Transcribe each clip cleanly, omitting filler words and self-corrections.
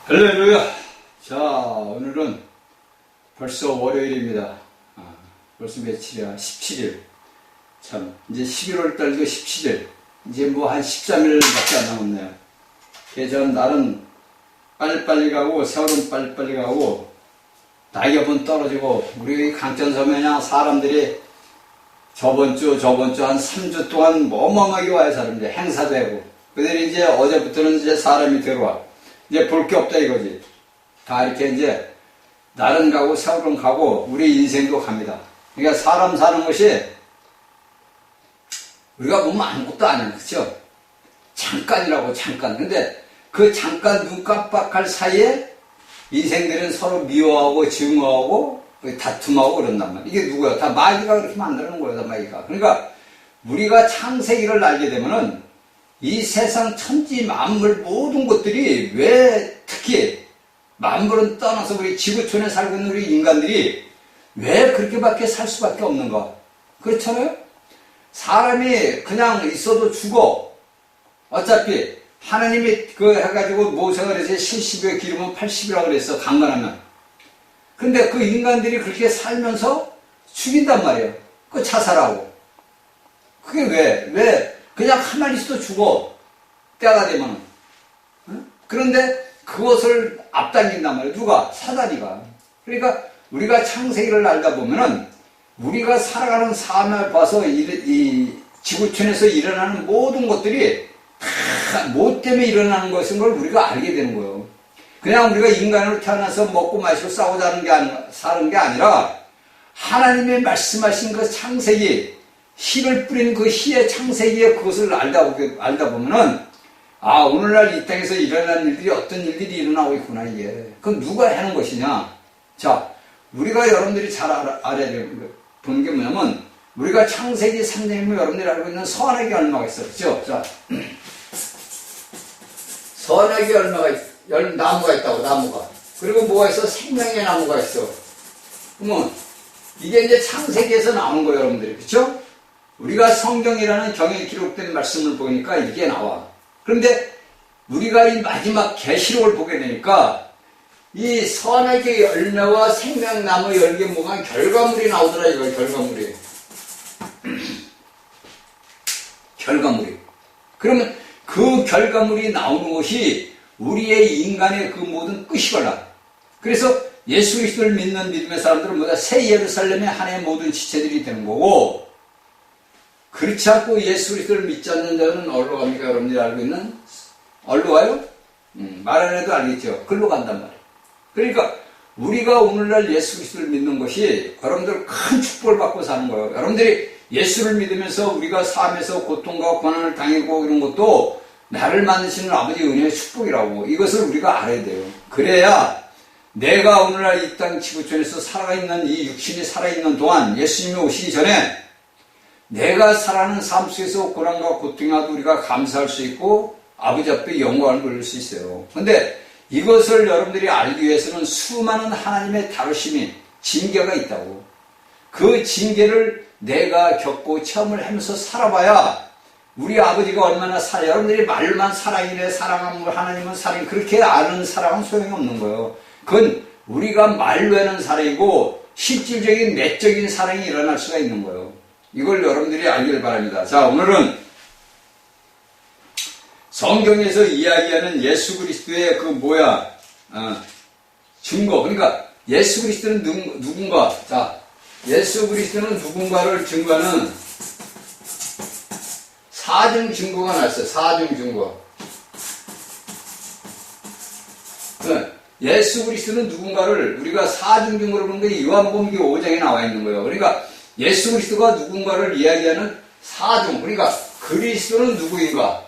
할렐루야. 자, 오늘은 벌써 월요일입니다. 벌써 며칠이야? 17일. 참, 이제 11월 달도 17일. 이제 뭐 한 13일밖에 안 남았네요. 그래서 날은 빨리빨리 가고, 세월은 빨리빨리 가고, 낙엽은 떨어지고, 우리 강천섬에냐 사람들이 저번 주 한 3주 동안 어마어마하게 와요, 사람들이. 행사도 하고. 그들이 이제 어제부터는 이제 사람이 들어와. 이제 볼 게 없다 이거지. 다 이렇게 이제 날은 가고 세월은 가고 우리 인생도 갑니다. 그러니까 사람 사는 것이 우리가 보면 아무것도 아니야. 그렇죠? 잠깐이라고 잠깐. 근데 그 잠깐 눈 깜빡할 사이에 인생들은 서로 미워하고 증오하고 다툼하고 그런단 말이야. 이게 누구야? 다 마귀가 그렇게 만드는 거야. 다 마귀가. 그러니까 우리가 창세기를 알게 되면은 이 세상 천지 만물 모든 것들이 왜 특히 만물은 떠나서 우리 지구촌에 살고 있는 우리 인간들이 왜 그렇게밖에 살 수밖에 없는가? 그렇잖아요? 사람이 그냥 있어도 죽어. 어차피 하나님이 그 해가지고 모세가 그래서 70여 기르면 80이라고 그랬어. 강건하면. 근데 그 인간들이 그렇게 살면서 죽인단 말이에요. 그 자살하고. 그게 왜? 그냥 가만히 있어도 죽어. 때가 되면. 그런데 그것을 앞당긴단 말이에요. 누가? 사단이가. 그러니까 우리가 창세기를 알다 보면은 우리가 살아가는 삶을 봐서 이 지구촌에서 일어나는 모든 것들이 다 뭐 때문에 일어나는 것인 걸 우리가 알게 되는 거예요. 그냥 우리가 인간으로 태어나서 먹고 마시고 싸우고 사는 게 아니라 하나님의 말씀하신 그 창세기, 씨를 뿌린 그 씨의 창세기에 그것을 알다 보면은, 아, 오늘날 이 땅에서 일어나는 일들이 어떤 일들이 일어나고 있구나, 이게. 그럼 누가 하는 것이냐? 자, 우리가 여러분들이 잘 알아야 보는 게 뭐냐면, 우리가 창세기 3장이면 여러분들이 알고 있는 선악이 얼마가 있어. 그죠? 자, 선악이 나무가 있다고, 나무가. 그리고 뭐가 있어? 생명의 나무가 있어. 그러면, 이게 이제 창세기에서 나오는 거예요, 여러분들이. 그쵸? 우리가 성경이라는 경에 기록된 말씀을 보니까 이게 나와. 그런데 우리가 이 마지막 계시록을 보게 되니까 이 선악의 열매와 생명나무 열매 뭐가 결과물이 나오더라 이거예요. 결과물이. 결과물이. 그러면 그 결과물이 나오는 것이 우리의 인간의 그 모든 끝이 걸라. 그래서 예수 그리스도를 믿는 믿음의 사람들은 뭐다? 새 예루살렘의 하나의 모든 지체들이 되는 거고, 그렇지 않고 예수 그리스도를 믿지 않는 자는 어디로 갑니까? 여러분들이 알고 있는? 어디로 가요? 말 안 해도 알겠죠? 글로 간단 말이에요. 그러니까 우리가 오늘날 예수 그리스도를 믿는 것이 여러분들 큰 축복을 받고 사는 거예요. 여러분들이 예수를 믿으면서 우리가 삶에서 고통과 고난을 당하고 이런 것도 나를 만드시는 아버지의 은혜의 축복이라고. 이것을 우리가 알아야 돼요. 그래야 내가 오늘날 이 땅 지구촌에서 살아있는 이 육신이 살아있는 동안 예수님이 오시기 전에 내가 살아가는 삶 속에서 고난과 고통에도 우리가 감사할 수 있고 아버지 앞에 영광을 돌릴 수 있어요. 그런데 이것을 여러분들이 알기 위해서는 수많은 하나님의 다루심이 징계가 있다고. 그 징계를 내가 겪고 체험을 하면서 살아봐야 우리 아버지가 얼마나 여러분들이 말만 사랑이래, 사랑하면 하나님은 사랑, 그렇게 아는 사랑은 소용이 없는 거예요. 그건 우리가 말로 하는 사랑이고 실질적인 내적인 사랑이 일어날 수가 있는 거예요. 이걸 여러분들이 알기를 바랍니다. 자, 오늘은 성경에서 이야기하는 예수 그리스도의 증거. 그러니까 예수 그리스도는 누군가. 자, 예수 그리스도는 누군가를 증거하는 사중 증거가 나왔어요. 사중 증거. 예수 그리스도는 누군가를 우리가 사중 증거로 보는 게 요한복음 5장에 나와 있는 거예요. 그러니까 예수 그리스도가 누군가를 이야기하는 사중. 그러니까 그리스도는 누구인가?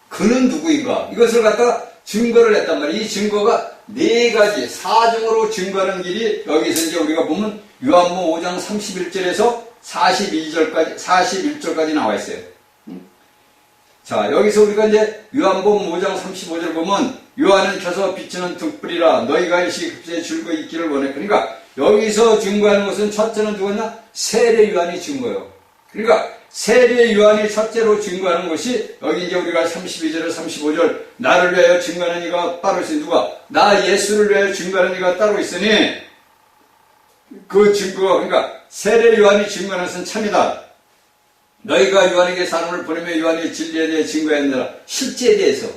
그는 누구인가? 이것을 갖다가 증거를 했단 말이에요. 이 증거가 네 가지 사중으로 증거하는 길이 여기서 이제 우리가 보면 요한복음 5장 31절에서 41절까지 나와 있어요. 자, 여기서 우리가 이제 요한복음 5장 35절 보면 요한은 켜서 비치는 등불이라 너희가 일시 급제에 줄고 있기를 원해. 그러니까 여기서 증거하는 것은 첫째는 누구냐? 세례 요한이 증거예요. 그러니까 세례 요한이 첫째로 증거하는 것이 여기 이제 우리가 32절 35절 나를 위하여 증거하는 이가 따로 있으니 누가? 나 예수를 위하여 증거하는 이가 따로 있으니 그 증거 그러니까 세례 요한이 증거하는 것은 참이다. 너희가 요한에게 사람을 보내며 요한의 진리에 대해 증거했느라 실제에 대해서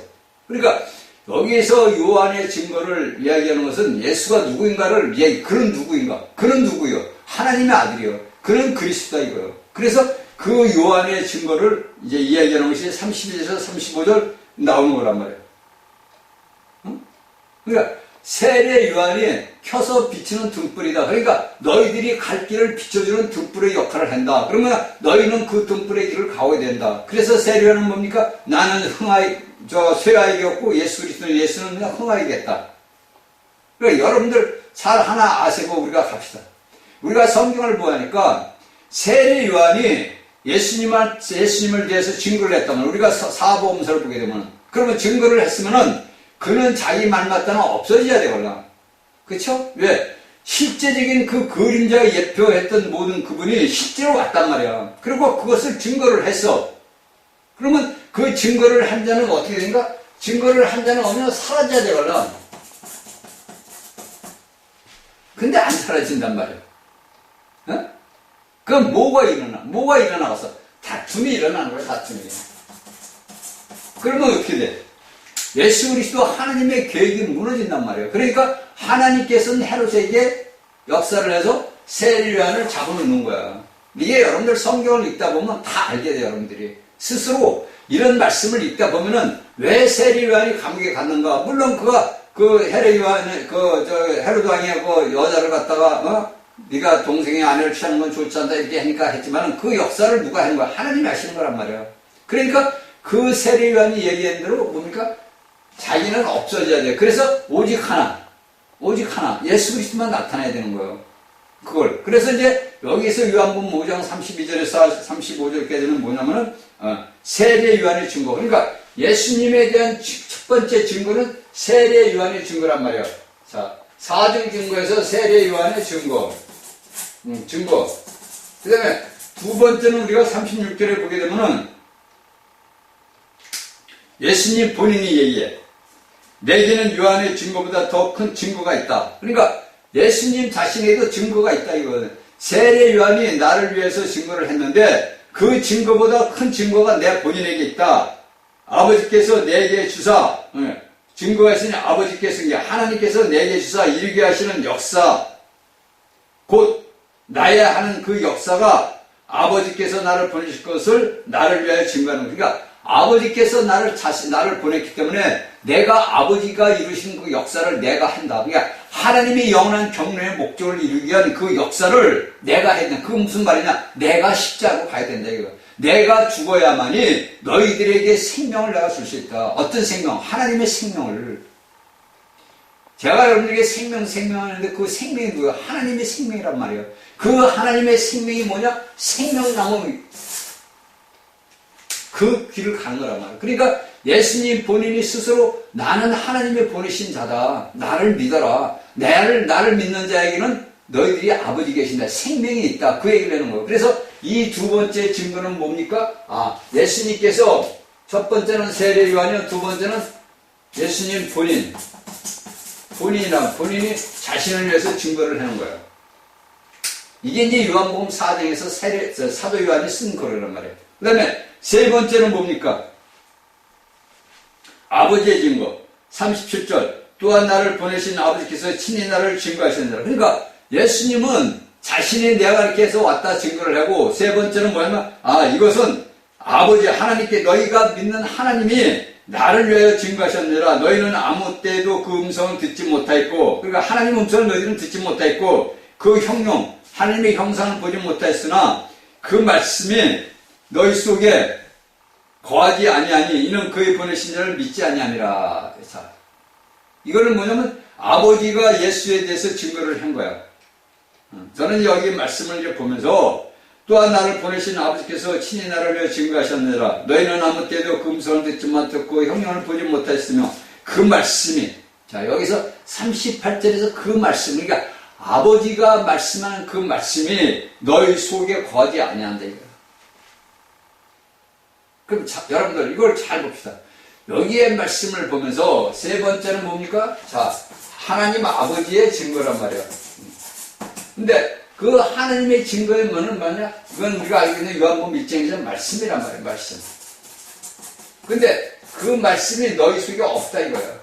그러니까 여기에서 요한의 증거를 이야기하는 것은 예수가 누구인가를 그는 누구인가? 그는 누구요? 하나님의 아들이요. 그는 그리스도다 이거요. 그래서 그 요한의 증거를 이제 이야기하는 것이 32절에서 35절 나오는 거란 말이에요. 응? 그러니까 세례 요한이 켜서 비추는 등불이다. 그러니까 너희들이 갈 길을 비춰주는 등불의 역할을 한다. 그러면 너희는 그 등불의 길을 가야 된다. 그래서 세례 요한은 뭡니까? 나는 쇠아이겠고 예수 그리스도는 예수는 그냥 흥하이겠다. 그러니까 여러분들 잘 하나 아시고 우리가 갑시다. 우리가 성경을 보니까 세례 요한이 예수님을 대해서 증거를 했다면 우리가 사복음서를 보게 되면 그러면 증거를 했으면은 그는 자기 말 맞다는 없어져야 되거든. 그쵸? 왜? 실제적인 그 그림자가 예표했던 모든 그분이 실제로 왔단 말이야. 그리고 그것을 증거를 했어. 그러면 그 증거를 한 자는 어떻게 된가? 증거를 한 자는 어느 날 사라져야 되거든. 근데 안 사라진단 말이야. 어? 그럼 뭐가 일어나? 뭐가 일어나서? 다툼이 일어나는 거야, 다툼이. 그러면 어떻게 돼? 예수 그리스도 하나님의 계획이 무너진단 말이에요. 그러니까 하나님께서는 헤롯에게 역사를 해서 세례 요한을 잡아놓는 거야. 이게 여러분들 성경을 읽다 보면 다 알게 돼요, 여러분들이. 스스로 이런 말씀을 읽다 보면은 왜 세례 요한이 감옥에 갔는가? 물론 그가 그 헤롯 요한의 헤롯 왕이 그 여자를 갖다가 네가 동생의 아내를 취하는 건 좋지 않다 이렇게 하니까 했지만은 그 역사를 누가 하는 거야? 하나님이 하시는 거란 말이에요. 그러니까 그 세례 요한이 얘기한 대로 뭡니까? 자기는 없어져야 돼. 그래서 오직 하나 예수 그리스도만 나타나야 되는 거예요. 그걸. 그래서 이제 여기서 요한복음 5장 32절에서 35절까지는 뭐냐면은 세례 요한의 증거. 그러니까 예수님에 대한 첫 번째 증거는 세례 요한의 증거란 말이에요. 자, 사중 증거에서 세례 요한의 증거. 증거. 그 다음에 두 번째는 우리가 36절에 보게 되면은 예수님 본인이 얘기해. 내게는 요한의 증거보다 더 큰 증거가 있다. 그러니까 예수님 자신에도 증거가 있다 이거거든. 세례 요한이 나를 위해서 증거를 했는데 그 증거보다 큰 증거가 내 본인에게 있다. 아버지께서 내게 주사 증거가 있으니 아버지께서 하나님께서 내게 주사 이루게 하시는 역사 곧 나야 하는 그 역사가 아버지께서 나를 보내실 것을 나를 위하여 증거하는 거니까 그러니까 아버지께서 나를 보냈기 때문에 내가 아버지가 이루신 그 역사를 내가 한다. 그러니까 하나님의 영원한 경륜의 목적을 이루기 위한 그 역사를 내가 해야 된다. 그게 무슨 말이냐? 내가 십자가로 가야 된다. 이거. 내가 죽어야만이 너희들에게 생명을 내가 줄 수 있다. 어떤 생명? 하나님의 생명을. 제가 여러분들에게 생명하는데 그 생명이 누구야? 하나님의 생명이란 말이에요. 그 하나님의 생명이 뭐냐? 생명나무. 그 길을 가는 거란 말이에요. 그러니까 예수님 본인이 스스로 나는 하나님의 보내신 자다. 나를 믿어라. 나를 믿는 자에게는 너희들이 아버지 계신다. 생명이 있다. 그 얘기를 하는 거예요. 그래서 이 두 번째 증거는 뭡니까? 예수님께서 첫 번째는 세례 요한이요. 두 번째는 예수님 본인이 자신을 위해서 증거를 하는 거예요. 이게 이제 요한복음 4장에서 사도 요한이 쓴 거란 말이에요. 그 다음에 세 번째는 뭡니까? 아버지의 증거. 37절. 또한 나를 보내신 아버지께서 친히 나를 증거하시느니라. 그러니까 예수님은 자신이 내가 이렇게 해서 왔다 증거를 하고 세 번째는 뭐냐면 이것은 아버지 하나님께 너희가 믿는 하나님이 나를 위하여 증거하셨느니라. 너희는 아무 때도 그 음성을 듣지 못하였고 그러니까 하나님 음성을 너희들은 듣지 못하였고 그 형용 하나님의 형상을 보지 못하였으나 그 말씀이 너희 속에 거하지 아니하니 이는 그의 보내신 자를 믿지 아니함이라. 자, 이거는 뭐냐면 아버지가 예수에 대해서 증거를 한 거야. 저는 여기 말씀을 이제 보면서 또한 나를 보내신 아버지께서 친히 나를 위해 증거하셨느니라. 너희는 아무 때도 그 음성을 듣지 못했고 형용을 보지 못하였으며 그 말씀이 자 여기서 38절에서 그 말씀 그러니까 아버지가 말씀하는 그 말씀이 너희 속에 거하지 아니한다 이거야. 그럼 여러분들 이걸 잘 봅시다. 여기에 말씀을 보면서 세 번째는 뭡니까? 자, 하나님 아버지의 증거란 말이야. 근데 그 하나님의 증거의 뭐는 뭐냐? 이건 우리가 알고 있는 요한복음 1장에서 말씀이란 말이야, 말씀. 근데 그 말씀이 너희 속에 없다 이거야.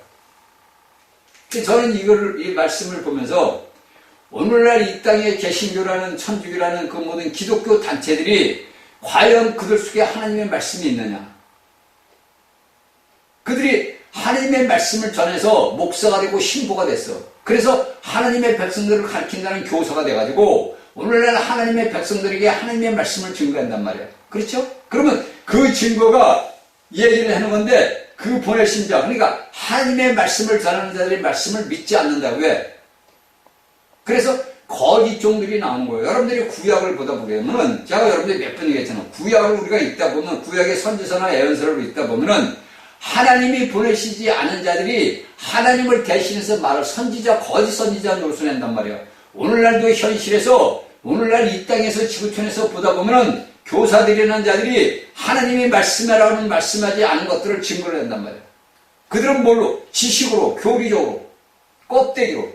저는 이 말씀을 보면서 오늘날 이 땅에 개신교라는 천주교라는 그 모든 기독교 단체들이 과연 그들 속에 하나님의 말씀이 있느냐? 그들이 하나님의 말씀을 전해서 목사가 되고 신부가 됐어. 그래서 하나님의 백성들을 가르친다는 교사가 돼가지고 오늘날 하나님의 백성들에게 하나님의 말씀을 증거한단 말이야. 그렇죠? 그러면 그 증거가 얘기를 하는 건데 그 보내신 자, 그러니까 하나님의 말씀을 전하는 자들의 말씀을 믿지 않는다. 왜? 그래서 거짓 종들이 나온 거예요. 여러분들이 구약을 보다 보면은, 제가 여러분들이 몇 번 얘기했잖아요. 구약을 우리가 읽다 보면, 구약의 선지서나 예언서를 읽다 보면은, 하나님이 보내시지 않은 자들이 하나님을 대신해서 말을 선지자, 거짓 선지자 노릇을 한단 말이에요. 오늘날도 현실에서, 오늘날 이 땅에서 지구촌에서 보다 보면은, 교사들이라는 자들이 하나님이 말씀하라고는 말씀하지 않은 것들을 증거를 한단 말이에요. 그들은 뭘로? 지식으로, 교리적으로, 껍데기로.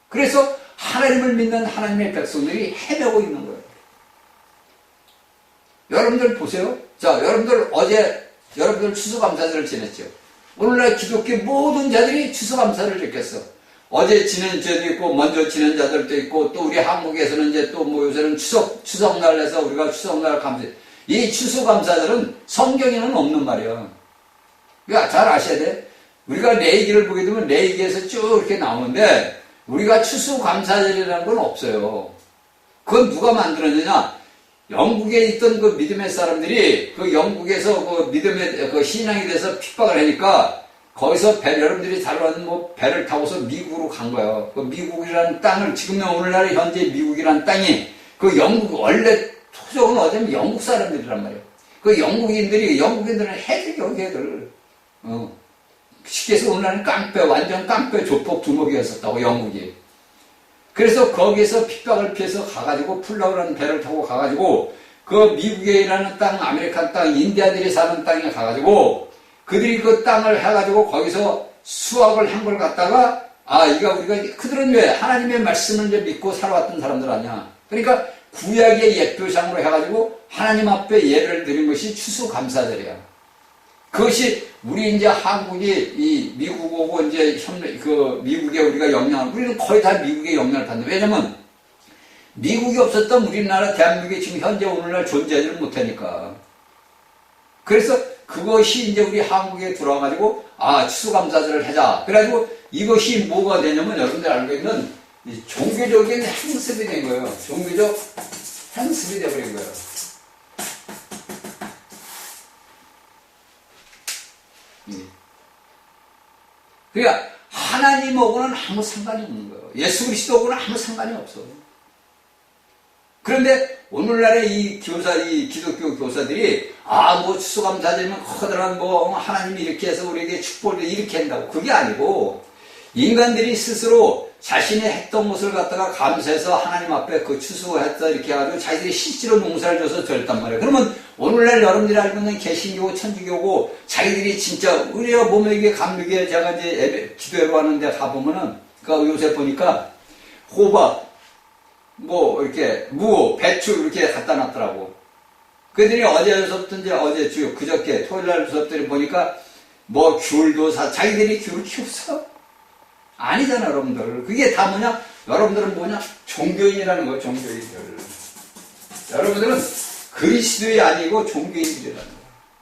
그래서 하나님을 믿는 하나님의 백성들이 헤매고 있는 거예요. 여러분들 보세요. 자, 여러분들 어제 여러분들 추수감사절을 지냈죠. 오늘날 기독교 모든 자들이 추수감사를 지켰어. 어제 지낸 자도 있고 먼저 지낸 자들도 있고 또 우리 한국에서는 이제 또 뭐 요새는 추석날 해서 우리가 추석날 감사. 이 추수감사절은 성경에는 없는 말이야. 그러니까 잘 아셔야 돼. 우리가 레위기를 보게 되면 레위기에서 쭉 이렇게 나오는데 우리가 추수감사절이라는 건 없어요. 그건 누가 만들었느냐? 영국에 있던 그 믿음의 사람들이 그 영국에서 그 믿음의 그 신앙이 돼서 핍박을 하니까 거기서 여러분들이 잘 아는 뭐 배를 타고서 미국으로 간 거예요. 그 미국이라는 땅을 지금 오늘날 현재 미국이라는 땅이 그 영국 원래 토종은 어쩌면 영국 사람들이란 말이에요. 그 영국인들은 해들겨 해들. 쉽게 해서 오늘날은 깡패, 완전 깡패 조폭 두목이었었다고, 영국이. 그래서 거기에서 핍박을 피해서 가가지고 플라우라는 배를 타고 가가지고 그 미국이라는 땅, 아메리칸 땅, 인디아들이 사는 땅에 가가지고 그들이 그 땅을 해가지고 거기서 수확을 한 걸 갖다가 그들은 왜 하나님의 말씀을 이제 믿고 살아왔던 사람들 아니야. 그러니까 구약의 옛표상으로 해가지고 하나님 앞에 예를 드린 것이 추수감사절이야. 그것이 우리 이제 한국이 이 미국 오고 이제 미국에 우리가 우리는 거의 다 미국의 영향을 받는. 왜냐면 미국이 없었던 우리나라 대한민국이 지금 현재 오늘날 존재하지를 못하니까. 그래서 그것이 이제 우리 한국에 들어와가지고 추수감사절을 하자. 그래가지고 이것이 뭐가 되냐면 여러분들 알고 있는 종교적인 행습이 된 거예요. 종교적 행습이 되어버린 거예요. 그러니까 하나님하고는 아무 상관이 없는 거예요. 예수 그리스도하고는 아무 상관이 없어요. 그런데 오늘날의 이 기독교 교사들이 뭐 추수감사절이면 커다란 하나님이 이렇게 해서 우리에게 축복을 이렇게 한다고. 그게 아니고 인간들이 스스로 자신이 했던 것을 갖다가 감사해서 하나님 앞에 그 추수했다 이렇게 해가지고 자기들이 실제로 농사를 져서 드렸단 말이에요. 그러면 오늘날 여러분들이 알고 있는 개신교고 천주교고 자기들이 진짜 우리가 몸에게 감리교에 제가 이제 기도회로 하는데 가보면은 그 요새 보니까 호박 이렇게 무, 배추 이렇게 갖다 놨더라고. 그들이 어제서부터 어제 그저께 토요일날부터 보니까 귤도 자기들이 귤을 키웠어. 아니잖아, 여러분들. 그게 다 뭐냐? 여러분들은 뭐냐? 종교인이라는 거예요, 종교인들. 여러분들은 그리스도인이 아니고 종교인들이라는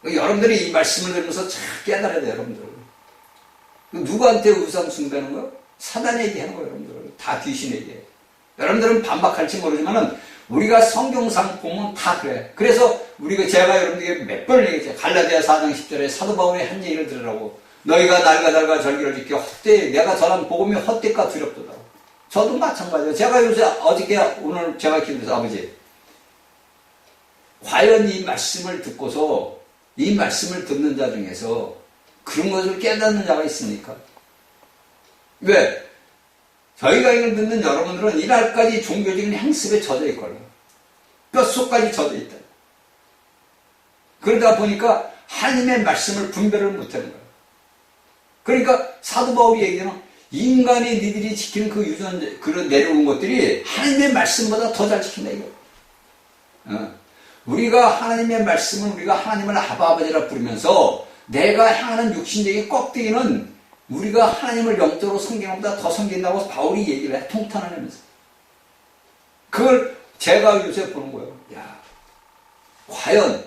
거예요. 여러분들이 이 말씀을 들으면서 잘 깨달아야 돼요, 여러분들. 누구한테 우상 숭배하는 거예요? 사단에게 하는 거예요, 여러분들. 다 귀신에게. 여러분들은 반박할지 모르지만은 우리가 성경상 보면 다 그래. 그래서 제가 여러분들에게 몇 번을 얘기했죠. 갈라디아 4장 10절에 사도 바울의 한 얘기를 들으라고. 너희가 날과 절기를 지켜 내가 전한 복음이 헛되까 두렵도다. 저도 마찬가지예요. 제가 요새 오늘 제가 기도해서 아버지 과연 이 말씀을 듣고서 이 말씀을 듣는 자 중에서 그런 것을 깨닫는 자가 있습니까? 왜? 저희가 이걸 듣는 여러분들은 이날까지 종교적인 행습에 젖어 있거든요. 뼛속까지 젖어 있다. 그러다 보니까 하나님의 말씀을 분별을 못하는 거예요. 그러니까 사도 바울이 얘기하는 인간이 니들이 지키는 그 유전, 그런 내려온 것들이 하나님의 말씀보다 더 잘 지킨다 이거. 우리가 하나님의 말씀을 우리가 하나님을 아버지라 부르면서 내가 향하는 육신적인 껍데기는 우리가 하나님을 영적으로 섬기는 것보다 더 섬긴다고 바울이 얘기를 해. 통탄을 하면서. 그걸 제가 요새 보는 거예요. 야, 과연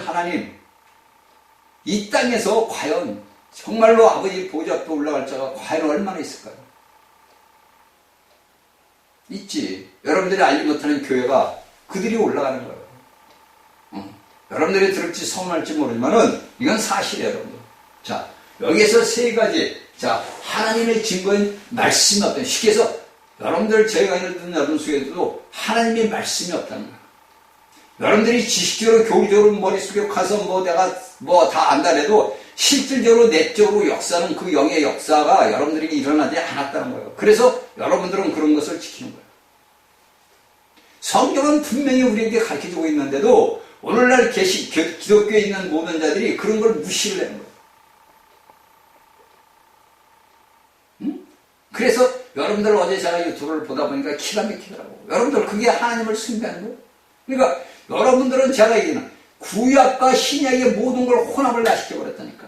하나님, 이 땅에서 과연 정말로 아버지 보좌 앞에 올라갈 자가 과연 얼마나 있을까요? 있지. 여러분들이 알지 못하는 교회가 그들이 올라가는 거예요. 여러분들이 들을지 서운할지 모르지만은 이건 사실이에요, 여러분들. 자, 여기에서 세 가지. 자, 하나님의 증거인 말씀이 없다. 쉽게 해서 여러분들 제가 듣는 여러분 속에도 하나님의 말씀이 없다는 거예요. 여러분들이 지식적으로 교리적으로 머릿속에 가서 내가 다 안다 해도 실질적으로 내적으로 역사는 그 영의 역사가 여러분들에게 일어나지 않았다는 거예요. 그래서 여러분들은 그런 것을 지키는 거예요. 성경은 분명히 우리에게 가르쳐주고 있는데도 오늘날 기독교에 있는 모든 자들이 그런 걸 무시를 하는 거예요. 그래서 여러분들 어제 제가 유튜브를 보다 보니까 기가 막히더라고. 여러분들 그게 하나님을 숭배하는 거예요. 그러니까 여러분들은 제가 얘기하는 구약과 신약의 모든 걸 혼합을 다 시켜버렸다니까.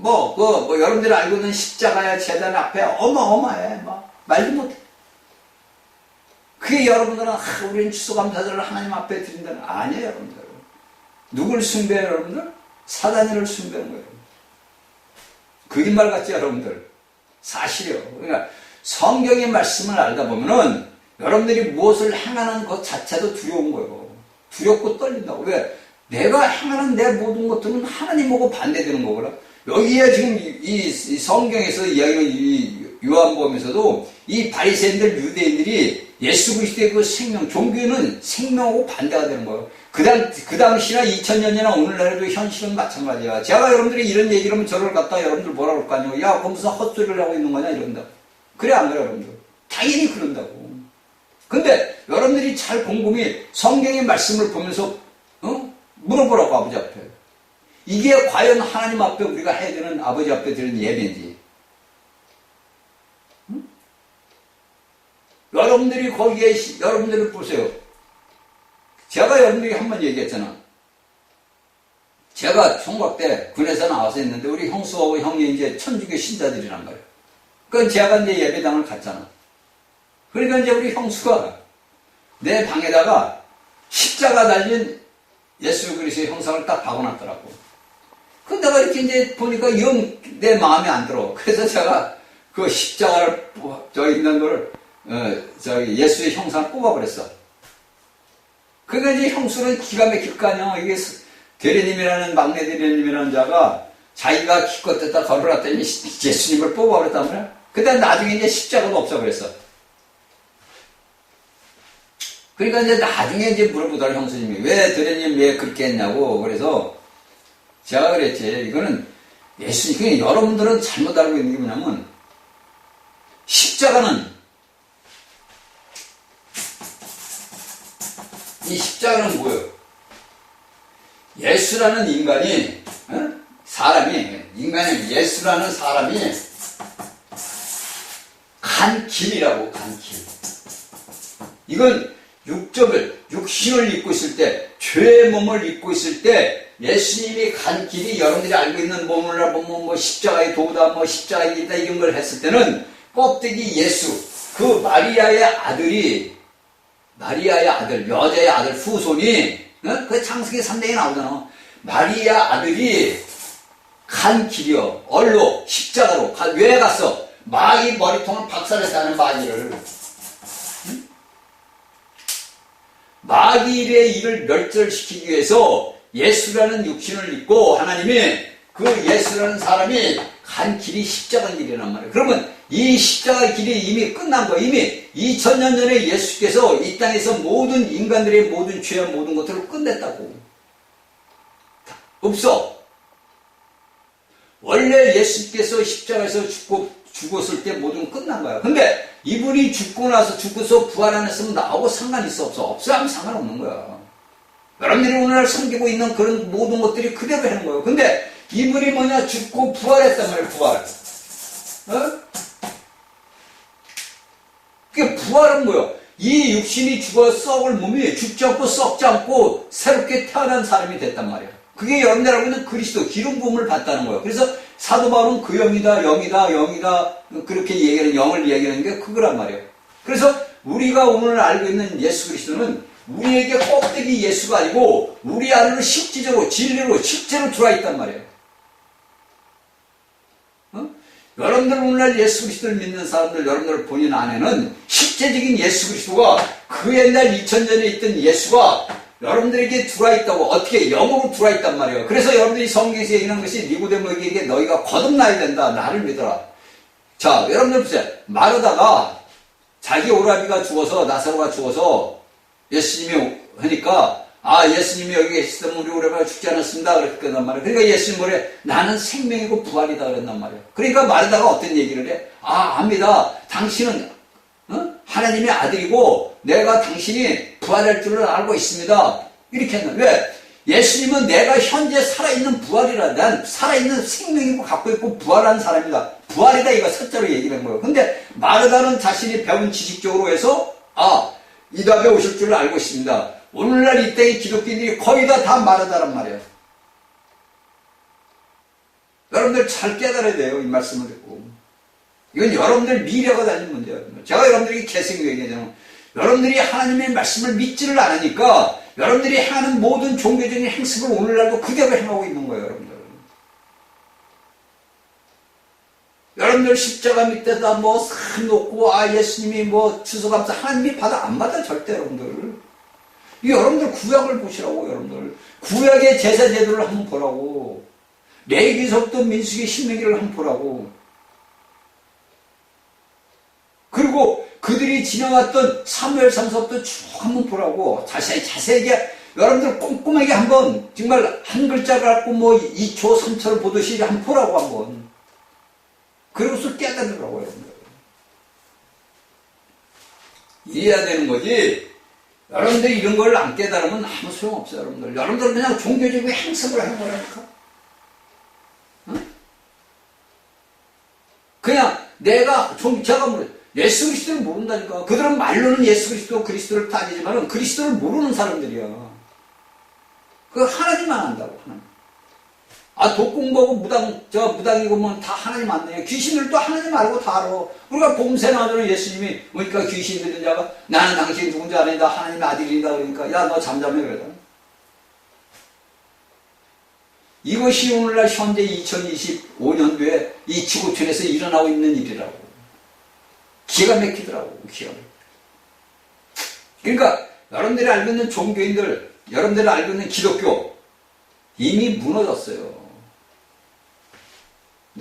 여러분들이 알고 있는 십자가야 제단 앞에 어마어마해. 말도 못해. 그게 여러분들은, 우리는 추수감사절을 하나님 앞에 드린다는, 아니에요, 여러분들. 누굴 숭배해요, 여러분들? 사단이를 숭배하는 거예요. 거짓말 같지, 여러분들? 사실이요. 그러니까 성경의 말씀을 알다 보면은 여러분들이 무엇을 행하는 것 자체도 두려운 거예요. 두렵고 떨린다고. 왜? 내가 행하는 내 모든 것들은 하나님하고 반대되는 거구나. 여기에 지금 이 성경에서 이야기하는 이 요한복음에서도 이 바리새인들 유대인들이 예수 그리스도의 그 생명, 종교는 생명하고 반대가 되는 거예요. 그 당시나 2000년 전이나 오늘날에도 현실은 마찬가지야. 제가 여러분들이 이런 얘기를 하면 저를 갖다 여러분들 뭐라 그럴 거 아니에요. 야, 그거 무슨 헛소리를 하고 있는 거냐 이런다. 그래 안 그래요, 여러분들? 당연히 그런다고. 근데 여러분들이 잘 곰곰이 성경의 말씀을 보면서 물어보라고 아버지 앞에. 이게 과연 하나님 앞에 우리가 해야 되는 아버지 앞에 드리는 예배인지. 여러분들이 거기에 여러분들을 보세요. 제가 여러분들에게 한 번 얘기했잖아. 제가 총각 때 군에서 나와서 했는데 우리 형수하고 형이 이제 천주교 신자들이란 말이에요. 그러니까 제가 이제 예배당을 갔잖아. 그러니까 이제 우리 형수가 내 방에다가 십자가 달린 예수 그리스도의 형상을 딱 박아놨더라고. 그 내가 이렇게 이제 보니까 영 내 마음에 안 들어. 그래서 제가 그 십자가를 있는 거를 예수의 형상을 뽑아버렸어. 그러니까 이제 형수는 기가 막힐 거 아니야. 이게 대리님이라는 막내 대리님이라는 자가 자기가 기껏 걸어놨더니 예수님을 뽑아버렸단 말이야. 근데 나중에 이제 십자가도 없어버렸어. 그러니까 이제 나중에 이제 물어보더라, 형수님이. 왜, 대리님 왜 그렇게 했냐고. 그래서 제가 그랬지. 이거는 예수님, 그냥 여러분들은 잘못 알고 있는 게 뭐냐면, 이 십자가는 뭐예요? 예수라는 인간이, 예수라는 사람이 간 길이라고, 간 길. 이건 육신을 입고 있을 때, 죄의 몸을 입고 있을 때, 예수님이 간 길이 여러분들이 알고 있는 몸을 보면 십자가의 도다, 십자가의 길이다, 이런 걸 했을 때는 껍데기 예수, 그 마리아의 아들, 여자의 아들, 후손이, 그 창세기 3장에 나오잖아. 마리아 아들이 간 길이요. 얼로, 십자가로. 왜 갔어? 마귀 머리통을 박살냈다는 마귀를. 마귀의 일을 멸절시키기 위해서 예수라는 육신을 입고 하나님이 그 예수라는 사람이 간 길이 십자가 길이란 말이에요. 그러면 이 십자가 길이 이미 끝난 거예요. 이미 2000년 전에 예수께서 이 땅에서 모든 인간들의 모든 죄와 모든 것들을 끝냈다고. 없어. 원래 예수께서 십자가에서 죽었을 때 모든 끝난 거야. 근데 이분이 죽고서 부활 안 했으면 나하고 상관이 있어 없어? 없어 하면 상관없는 거야. 여러분들이 오늘날 섬기고 있는 그런 모든 것들이 그대로 하는 거예요. 근데 이분이 뭐냐? 죽고 부활했단 말이에요. 부활. 어? 그게 부활은 뭐예요? 이 육신이 죽어 썩을 몸이 죽지 않고 썩지 않고 새롭게 태어난 사람이 됐단 말이에요. 그게 여러분들 알고 있는 그리스도 기름 부음을 받다는 거예요. 그래서 사도 바울은 그 영이다 영이다 그렇게 얘기하는 영을 얘기하는 게 그거란 말이에요. 그래서 우리가 오늘 알고 있는 예수 그리스도는 우리에게 껍데기 예수가 아니고 우리 안으로 실질적으로 진리로 실제로 들어와 있단 말이에요. 어? 여러분들 오늘날 예수 그리스도를 믿는 사람들 여러분들 본인 안에는 실제적인 예수 그리스도가 그 옛날 2000년에 있던 예수가 여러분들에게 들어와 있다고 어떻게 영으로 들어와 있단 말이에요. 그래서 여러분들이 성경에서 얘기하는 것이 니고데모에게 너희가 거듭나야 된다. 나를 믿어라. 자, 여러분들 보세요. 마르다가 자기 오라비가 죽어서 나사로가 죽어서 예수님이 하니까 예수님이 여기 계시다면 우리 오라비가 죽지 않았습니다. 그랬단 말이에요. 그러니까 예수님 뭐래? 나는 생명이고 부활이다 그랬단 말이에요. 그러니까 마르다가 어떤 얘기를 해? 압니다. 당신은 하나님의 아들이고 내가 당신이 부활할 줄을 알고 있습니다. 이렇게 했나? 왜? 예수님은 내가 현재 살아있는 부활이라. 난 살아있는 생명이고 갖고 있고 부활한 사람이다. 부활이다 이거 숫자로 얘기를 한 거예요. 근데 마르다는 자신이 배운 지식적으로 해서 이 답에 오실 줄을 알고 있습니다. 오늘날 이때의 기독교인들이 거의 다 마르다란 말이에요. 여러분들 잘 깨달아야 돼요. 이 말씀을 듣고. 이건 여러분들 미래가 달린 문제예요. 제가 여러분들에게 계속 얘기하잖아요. 여러분들이 하나님의 말씀을 믿지를 않으니까 여러분들이 하는 모든 종교적인 행습을 오늘날도 그대로 행하고 있는 거예요. 여러분들 십자가 밑에다 산 놓고 예수님이 주소 감사 하나님이 받아 안 받아 절대 여러분들. 여러분들 구약을 보시라고. 여러분들 구약의 제사 제도를 한번 보라고. 레위기서부터 민수기 신명기를 한번 보라고. 그리고 그들이 지나왔던 사무엘상서부터 쭉 한번 보라고. 자세하게 여러분들 꼼꼼하게 한번 정말 한 글자 갖고 2초 3초를 보듯이 한번 보라고 한번. 그러고서 깨달으라고 여러분들. 이해해야 되는 거지. 여러분들 이런 걸 안 깨달으면 아무 소용없어요. 여러분들 그냥 종교적인 행습을 하는 거라니까. 그냥 내가 제가 예수 그리스도를 모른다니까. 그들은 말로는 예수 그리스도를 따지지만 그리스도를 모르는 사람들이야. 그 하나님만 안다고. 하나님. 독공부하고 무당이고 다 하나님 안네. 귀신들도 하나님 알고 다 알아. 우리가 봄새 나오는 예수님이 그러니까 귀신 들린 자가 나는 당신 누군지 아니다. 하나님의 아들이다. 그러니까 너 잠잠해 그러다. 이것이 오늘날 현재 2025년도에 이 지구촌에서 일어나고 있는 일이라고. 기가 막히더라고. 기가 막히더라고. 그러니까 여러분들이 알고 있는 종교인들, 여러분들이 알고 있는 기독교 이미 무너졌어요.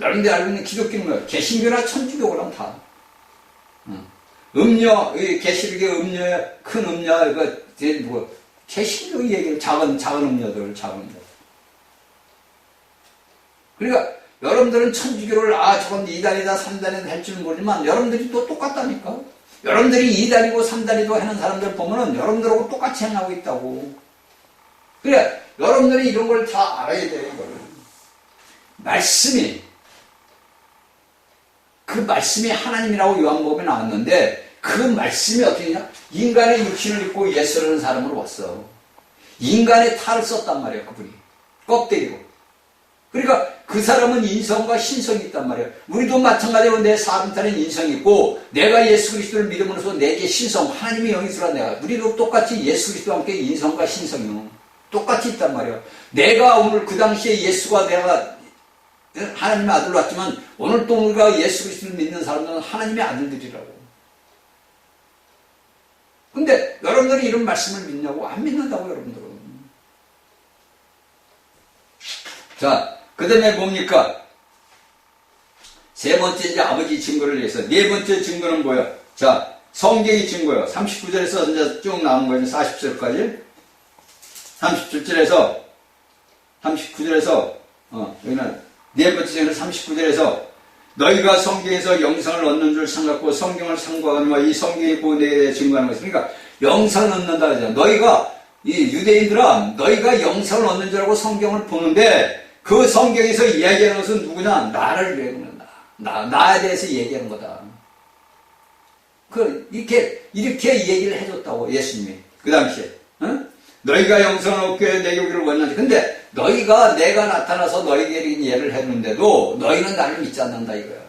여러분들이 알고 있는 기독교는 뭐예요? 개신교나 천주교랑 다. 음녀, 개신교의 음녀의 큰 음녀, 개신교 얘기를 작은 음녀들, 작은 음녀. 그러니까 여러분들은 천주교를 저건 2단이다 3단이다 할 줄은 모르지만 여러분들이 또 똑같다니까. 여러분들이 2단이고 3단이고 하는 사람들 보면은 여러분들하고 똑같이 행하고 있다고. 그래 여러분들이 이런 걸 다 알아야 돼요. 그 말씀이 하나님이라고 요한복음에 나왔는데 그 말씀이 어떻게냐? 인간의 육신을 입고 예수라는 사람으로 왔어. 인간의 탈을 썼단 말이에요. 그분이. 껍데기로. 그러니까 그 사람은 인성과 신성이 있단 말이에요. 우리도 마찬가지로 내 사람한테는 인성이 있고 내가 예수 그리스도를 믿음으로써 내게 신성, 하나님의 영이 들어와 내가. 우리도 똑같이 예수 그리스도와 함께 인성과 신성이 똑같이 있단 말이에요. 내가 오늘 그 당시에 예수가 내가 하나님의 아들로 왔지만 오늘 또 우리가 예수 그리스도를 믿는 사람들은 하나님의 아들들이라고. 근데 여러분들이 이런 말씀을 믿냐고? 안 믿는다고 여러분들은. 자, 그 다음에 뭡니까? 세 번째 이제 아버지 증거를 위해서. 네 번째 증거는 뭐야? 자, 성경이 증거예요. 39절에서 이제 쭉 나온 거예요. 40절까지. 37절에서 39절에서 여기는 네 번째 증거는 39절에서 너희가 성경에서 영생을 얻는 줄 생각하고 성경을 상고하거니와 이 성경이 보내에 증거하는 것이. 그러니까 영생을 얻는다 그러죠. 너희가 이 유대인들아, 너희가 영생을 얻는 줄 알고 성경을 보는데 그 성경에서 이야기하는 것은 누구냐? 나를 위하는 나에 대해서 얘기하는 거다. 이렇게 얘기를 해줬다고, 예수님이. 그 당시에. 응? 너희가 영생을 얻기 위해 내게 오기를 원하지. 근데 너희가 내가 나타나서 너희에게 예를 해줬는데도 너희는 나를 믿지 않는다 이거야.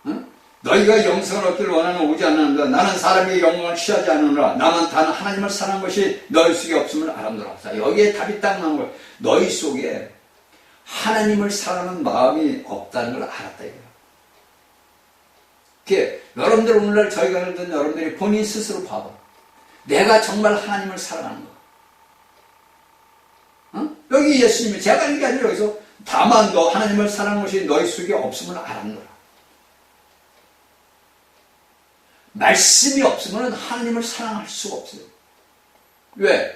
응? 너희가 영생을 얻기를 원하는 오지 않는다. 나는 사람의 영광을 취하지 않느라. 나만 단 하나님을 사랑한 것이 너희 속에 없음을 알았노라. 자, 여기에 답이 딱 나온 거야. 너희 속에 하나님을 사랑하는 마음이 없다는 걸 알았다 이거야. 여러분들 오늘날 저희가 듣는 여러분들이 본인 스스로 봐봐. 내가 정말 하나님을 사랑하는 거. 어? 여기 예수님이 제가 하는 게 아니라 여기서 다만 너 하나님을 사랑하는 것이 너희 속에 없음을 알았노라. 말씀이 없으면 하나님을 사랑할 수가 없어요. 왜?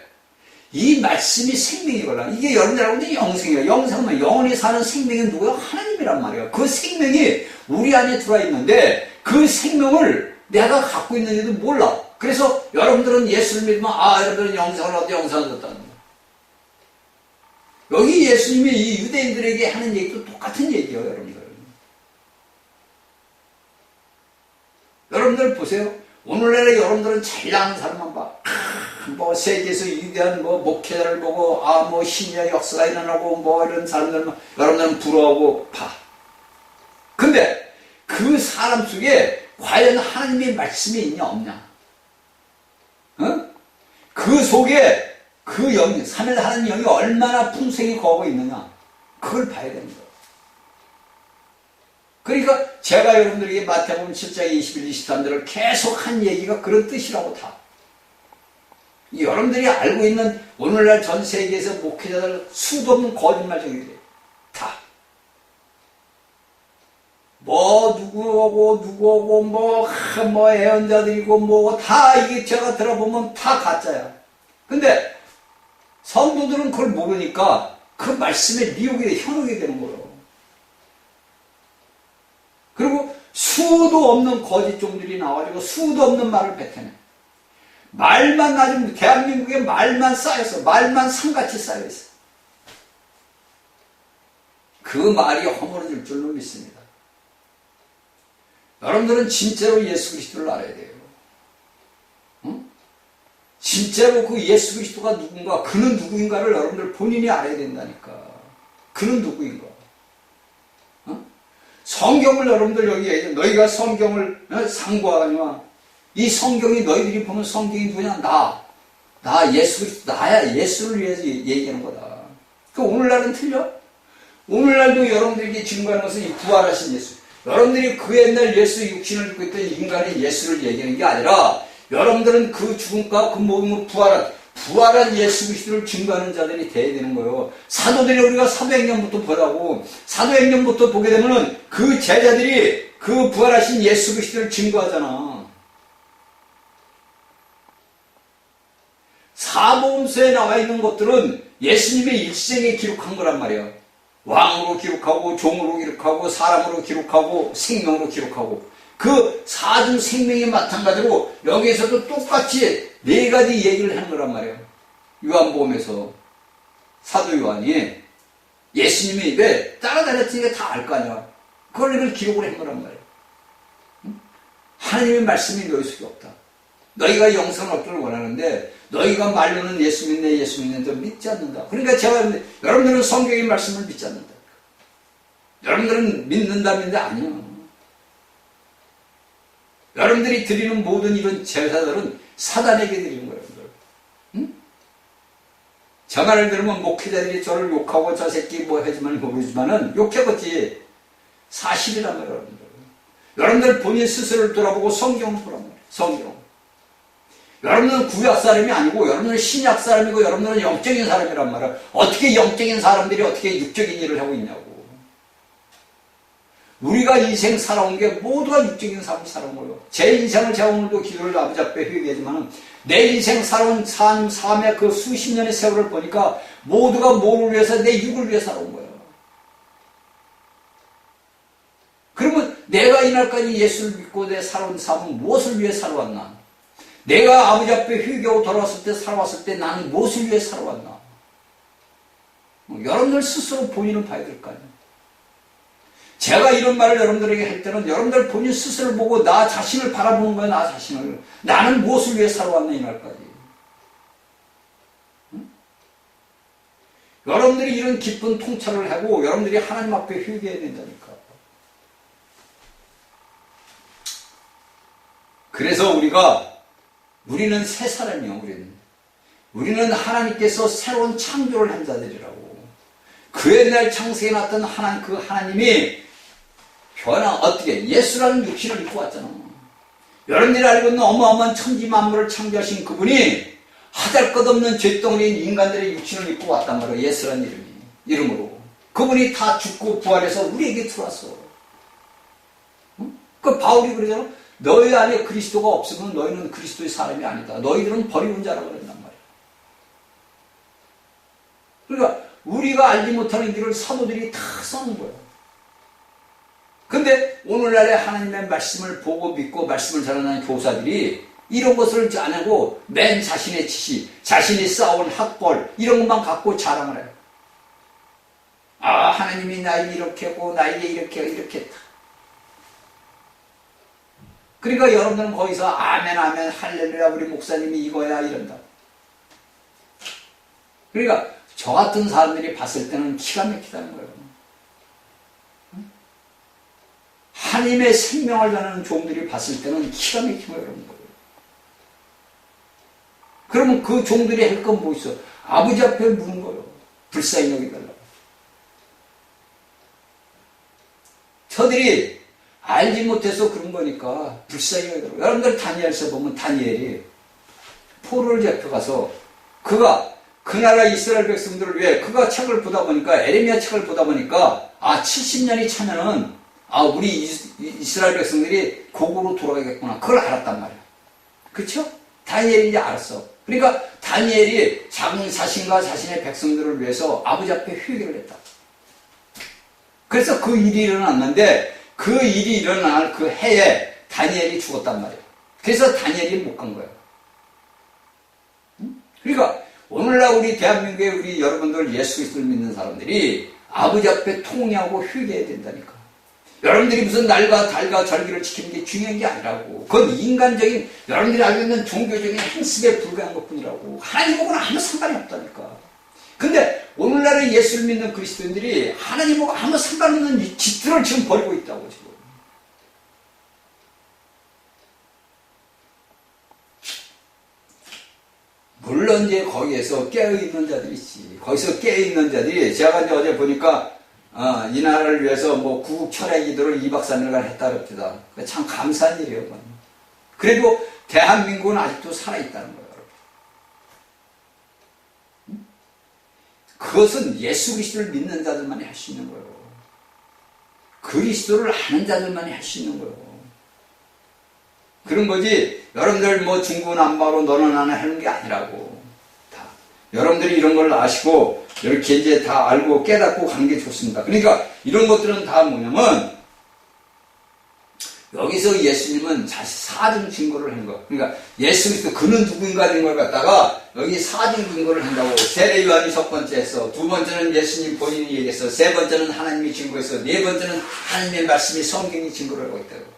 이 말씀이 생명이거든. 이게 여러분들하고는 영생이에요. 영생은 영원히 사는 생명이 누구야? 하나님이란 말이에요. 그 생명이 우리 안에 들어와 있는데 그 생명을 내가 갖고 있는지도 몰라. 그래서 여러분들은 예수를 믿으면 여러분들은 영생을 얻어 영생을 얻었다는 거예요. 여기 예수님이 이 유대인들에게 하는 얘기도 똑같은 얘기예요. 여러분들 보세요. 오늘날에 여러분들은 잘나가는 사람만 봐. 세계에서 위대한 목회자를 보고 신의 역사가 일어나고 이런 사람들만 여러분들은 부러워하고 봐. 근데 그 사람 속에 과연 하나님의 말씀이 있냐 없냐? 어? 그 속에 그 영, 삼일 하나님 영이 얼마나 풍성히 거하고 있느냐? 그걸 봐야 됩니다. 그러니까 제가 여러분들에게 마태복음 7장 21, 23절을 계속 한 얘기가 그런 뜻이라고 다. 여러분들이 알고 있는 오늘날 전 세계에서 목회자들 수도 없는 거짓말쟁이들이에요. 다. 누구오고, 애언자들이고, 다 이게 제가 들어보면 다 가짜야. 근데 성도들은 그걸 모르니까 그 말씀에 미혹이 현혹이 되는 거예요. 그리고 수도 없는 거짓 종들이 나와가지고 수도 없는 말을 뱉어내. 말만 아주 대한민국에 말만 쌓였어. 말만 산같이 쌓여있어. 그 말이 허물어질 줄로 믿습니다. 여러분들은 진짜로 예수 그리스도를 알아야 돼요. 응? 진짜로 그 예수 그리스도가 누군가, 그는 누구인가를 여러분들 본인이 알아야 된다니까. 그는 누구인가. 성경을 여러분들 여기 얘기해. 너희가 성경을 상고하거니와 이 성경이 너희들이 보는 성경이 누구냐? 나 예수 그리스도 나야. 예수를 위해서 얘기하는 거다. 그 오늘날은 틀려? 오늘날도 여러분들에게 증거하는 것은 이 부활하신 예수. 여러분들이 그 옛날 예수 육신을 입고 있던 인간의 예수를 얘기하는 게 아니라 여러분들은 그 죽음과 그 모든 부활한 예수 그리스도를 증거하는 자들이 돼야 되는 거예요. 사도들이 우리가 사도행전부터 보라고. 사도행전부터 보게 되면은 그 제자들이 그 부활하신 예수 그리스도를 증거하잖아. 사복음서에 나와 있는 것들은 예수님의 일생에 기록한 거란 말이야. 왕으로 기록하고 종으로 기록하고 사람으로 기록하고 생명으로 기록하고 그 사중 생명이 마찬가지로 여기에서도 똑같이 네 가지 얘기를 하는 거란 말이에요. 요한복음에서 사도 요한이 예수님이 왜 따라다녔으니까 다 알 거 아니야. 그걸 기록을 한 거란 말이에요. 하나님의 말씀이 너희 속에 없다. 너희가 영생을 얻기를 원하는데 너희가 말로는 예수 믿네 예수 믿는데 믿지 않는다. 그러니까 제가 여러분들은 성경의 말씀을 믿지 않는다. 여러분들은 믿는다 아니에요. 여러분들이 드리는 모든 이런 제사들은 사단에게 드리는 거예요. 응? 저 말을 들으면 목회자들이 저를 욕하고 저 새끼 하지만 모르지만은 욕해봤지. 사실이란 말이에요. 여러분들 본인 스스로를 돌아보고 성경을 보란 말이에요. 성경. 여러분들은 구약 사람이 아니고 여러분들은 신약 사람이고 여러분들은 영적인 사람이란 말이에요. 어떻게 영적인 사람들이 어떻게 육적인 일을 하고 있냐고. 우리가 인생 살아온 게 모두가 육적인 삶을 살아온 거예요. 제 인생을 제가 오늘도 기도를 아버지 앞에 회개하지만 내 인생 살아온 삶의 그 수십 년의 세월을 보니까 모두가 뭐를 위해서 내 육을 위해 살아온 거예요. 그러면 내가 이날까지 예수를 믿고 내 살아온 삶은 무엇을 위해 살아왔나? 내가 아버지 앞에 회개하고 돌아왔을 때, 살아왔을 때 나는 무엇을 위해 살아왔나? 여러분들 스스로 본인을 봐야 될 거 아니에요. 제가 이런 말을 여러분들에게 할 때는 여러분들 본인 스스로를 보고 나 자신을 바라보는 거예요. 나 자신을. 나는 무엇을 위해 살아왔나 이 말까지. 응? 여러분들이 이런 깊은 통찰을 하고 여러분들이 하나님 앞에 회개해야 된다니까. 그래서 우리는 새 사람이요. 우리는 하나님께서 새로운 창조를 한 자들이라고. 그 옛날 창세기에 났던 그 하나님이 어떻게 예수라는 육신을 입고 왔잖아. 여러분들이 알고 있는 어마어마한 천지 만물을 창조하신 그분이 하잘것없는 죄덩어리인 인간들의 육신을 입고 왔단 말이에요. 예수라는 이름으로. 그분이 다 죽고 부활해서 우리에게 들어왔어. 응? 그 바울이 그러잖아. 너희 안에 그리스도가 없으면 너희는 그리스도의 사람이 아니다. 너희들은 버리운 자라고 그랬단 말이야. 그러니까 우리가 알지 못하는 길을 사도들이 다 써놓은 거예요. 근데 오늘날에 하나님의 말씀을 보고 믿고 말씀을 전하는 교사들이 이런 것을 안 하고 맨 자신의 지식, 자신이 쌓아온 학벌 이런 것만 갖고 자랑을 해요. 아, 하나님이 나에게 이렇게 하고 나에게 이렇게 했다. 그러니까 여러분들은 거기서 아멘 아멘 할렐루야 우리 목사님이 이거야 이런다. 그러니까 저 같은 사람들이 봤을 때는 기가 막히다는 거예요. 하나님의 생명을 전하는 종들이 봤을 때는 기가 막히고 이러는 거예요. 그러면 그 종들이 할 건 뭐 있어? 아버지 앞에 묻는 거예요. 불쌍히 여기달라고. 저들이 알지 못해서 그런 거니까 불쌍히 여기달라고. 여러분들 다니엘서 보면 다니엘이 포로를 잡혀가서 그 나라 이스라엘 백성들을 위해 그가 책을 보다 보니까 에레미야 책을 보다 보니까 70년이 차면은 우리 이스라엘 백성들이 고국으로 돌아가겠구나. 그걸 알았단 말이야. 그쵸? 다니엘이 이제 알았어. 그러니까 다니엘이 자신과 자신의 백성들을 위해서 아버지 앞에 회개를 했다. 그래서 그 일이 일어났는데 그 일이 일어날 그 해에 다니엘이 죽었단 말이야. 그래서 다니엘이 못 간 거야. 그러니까 오늘날 우리 대한민국의 우리 여러분들 예수 그리스도를 믿는 사람들이 아버지 앞에 통회하고 회개해야 된다니까. 여러분들이 무슨 날과 달과 절기를 지키는 게 중요한 게 아니라고. 그건 인간적인 여러분들이 알고 있는 종교적인 행습에 불과한 것뿐이라고. 하나님하고는 아무 상관이 없다니까. 근데 오늘날의 예수를 믿는 그리스도인들이 하나님하고 아무 상관없는 이 짓들을 지금 벌이고 있다고 지금. 물론 이제 거기에서 깨어있는 자들이 있지. 거기서 깨어있는 자들이 제가 이제 어제 보니까 이 나라를 위해서 뭐 구국 철회 기도를 2박 3일간 했다 그럽니다. 참 감사한 일이에요. 그건. 그래도 대한민국은 아직도 살아있다는 거예요. 여러분. 그것은 예수 그리스도를 믿는 자들만이 할 수 있는 거예요. 그리스도를 아는 자들만이 할 수 있는 거예요. 그런 거지 여러분들 뭐 중구난방으로 너는 나는 하는 게 아니라고. 다 여러분들이 이런 걸 아시고 이렇게 이제 다 알고 깨닫고 가는 게 좋습니다. 그러니까 이런 것들은 다 뭐냐면 여기서 예수님은 사증 증거를 한 거. 그러니까 예수 그리스도 그는 누구인가 하는 걸 갖다가 여기 사증 증거를 한다고. 세례 요한이 첫 번째 했어. 두 번째는 예수님 본인이 얘기했어. 세 번째는 하나님이 증거했어. 네 번째는 하나님의 말씀이 성경이 증거를 하고 있다고.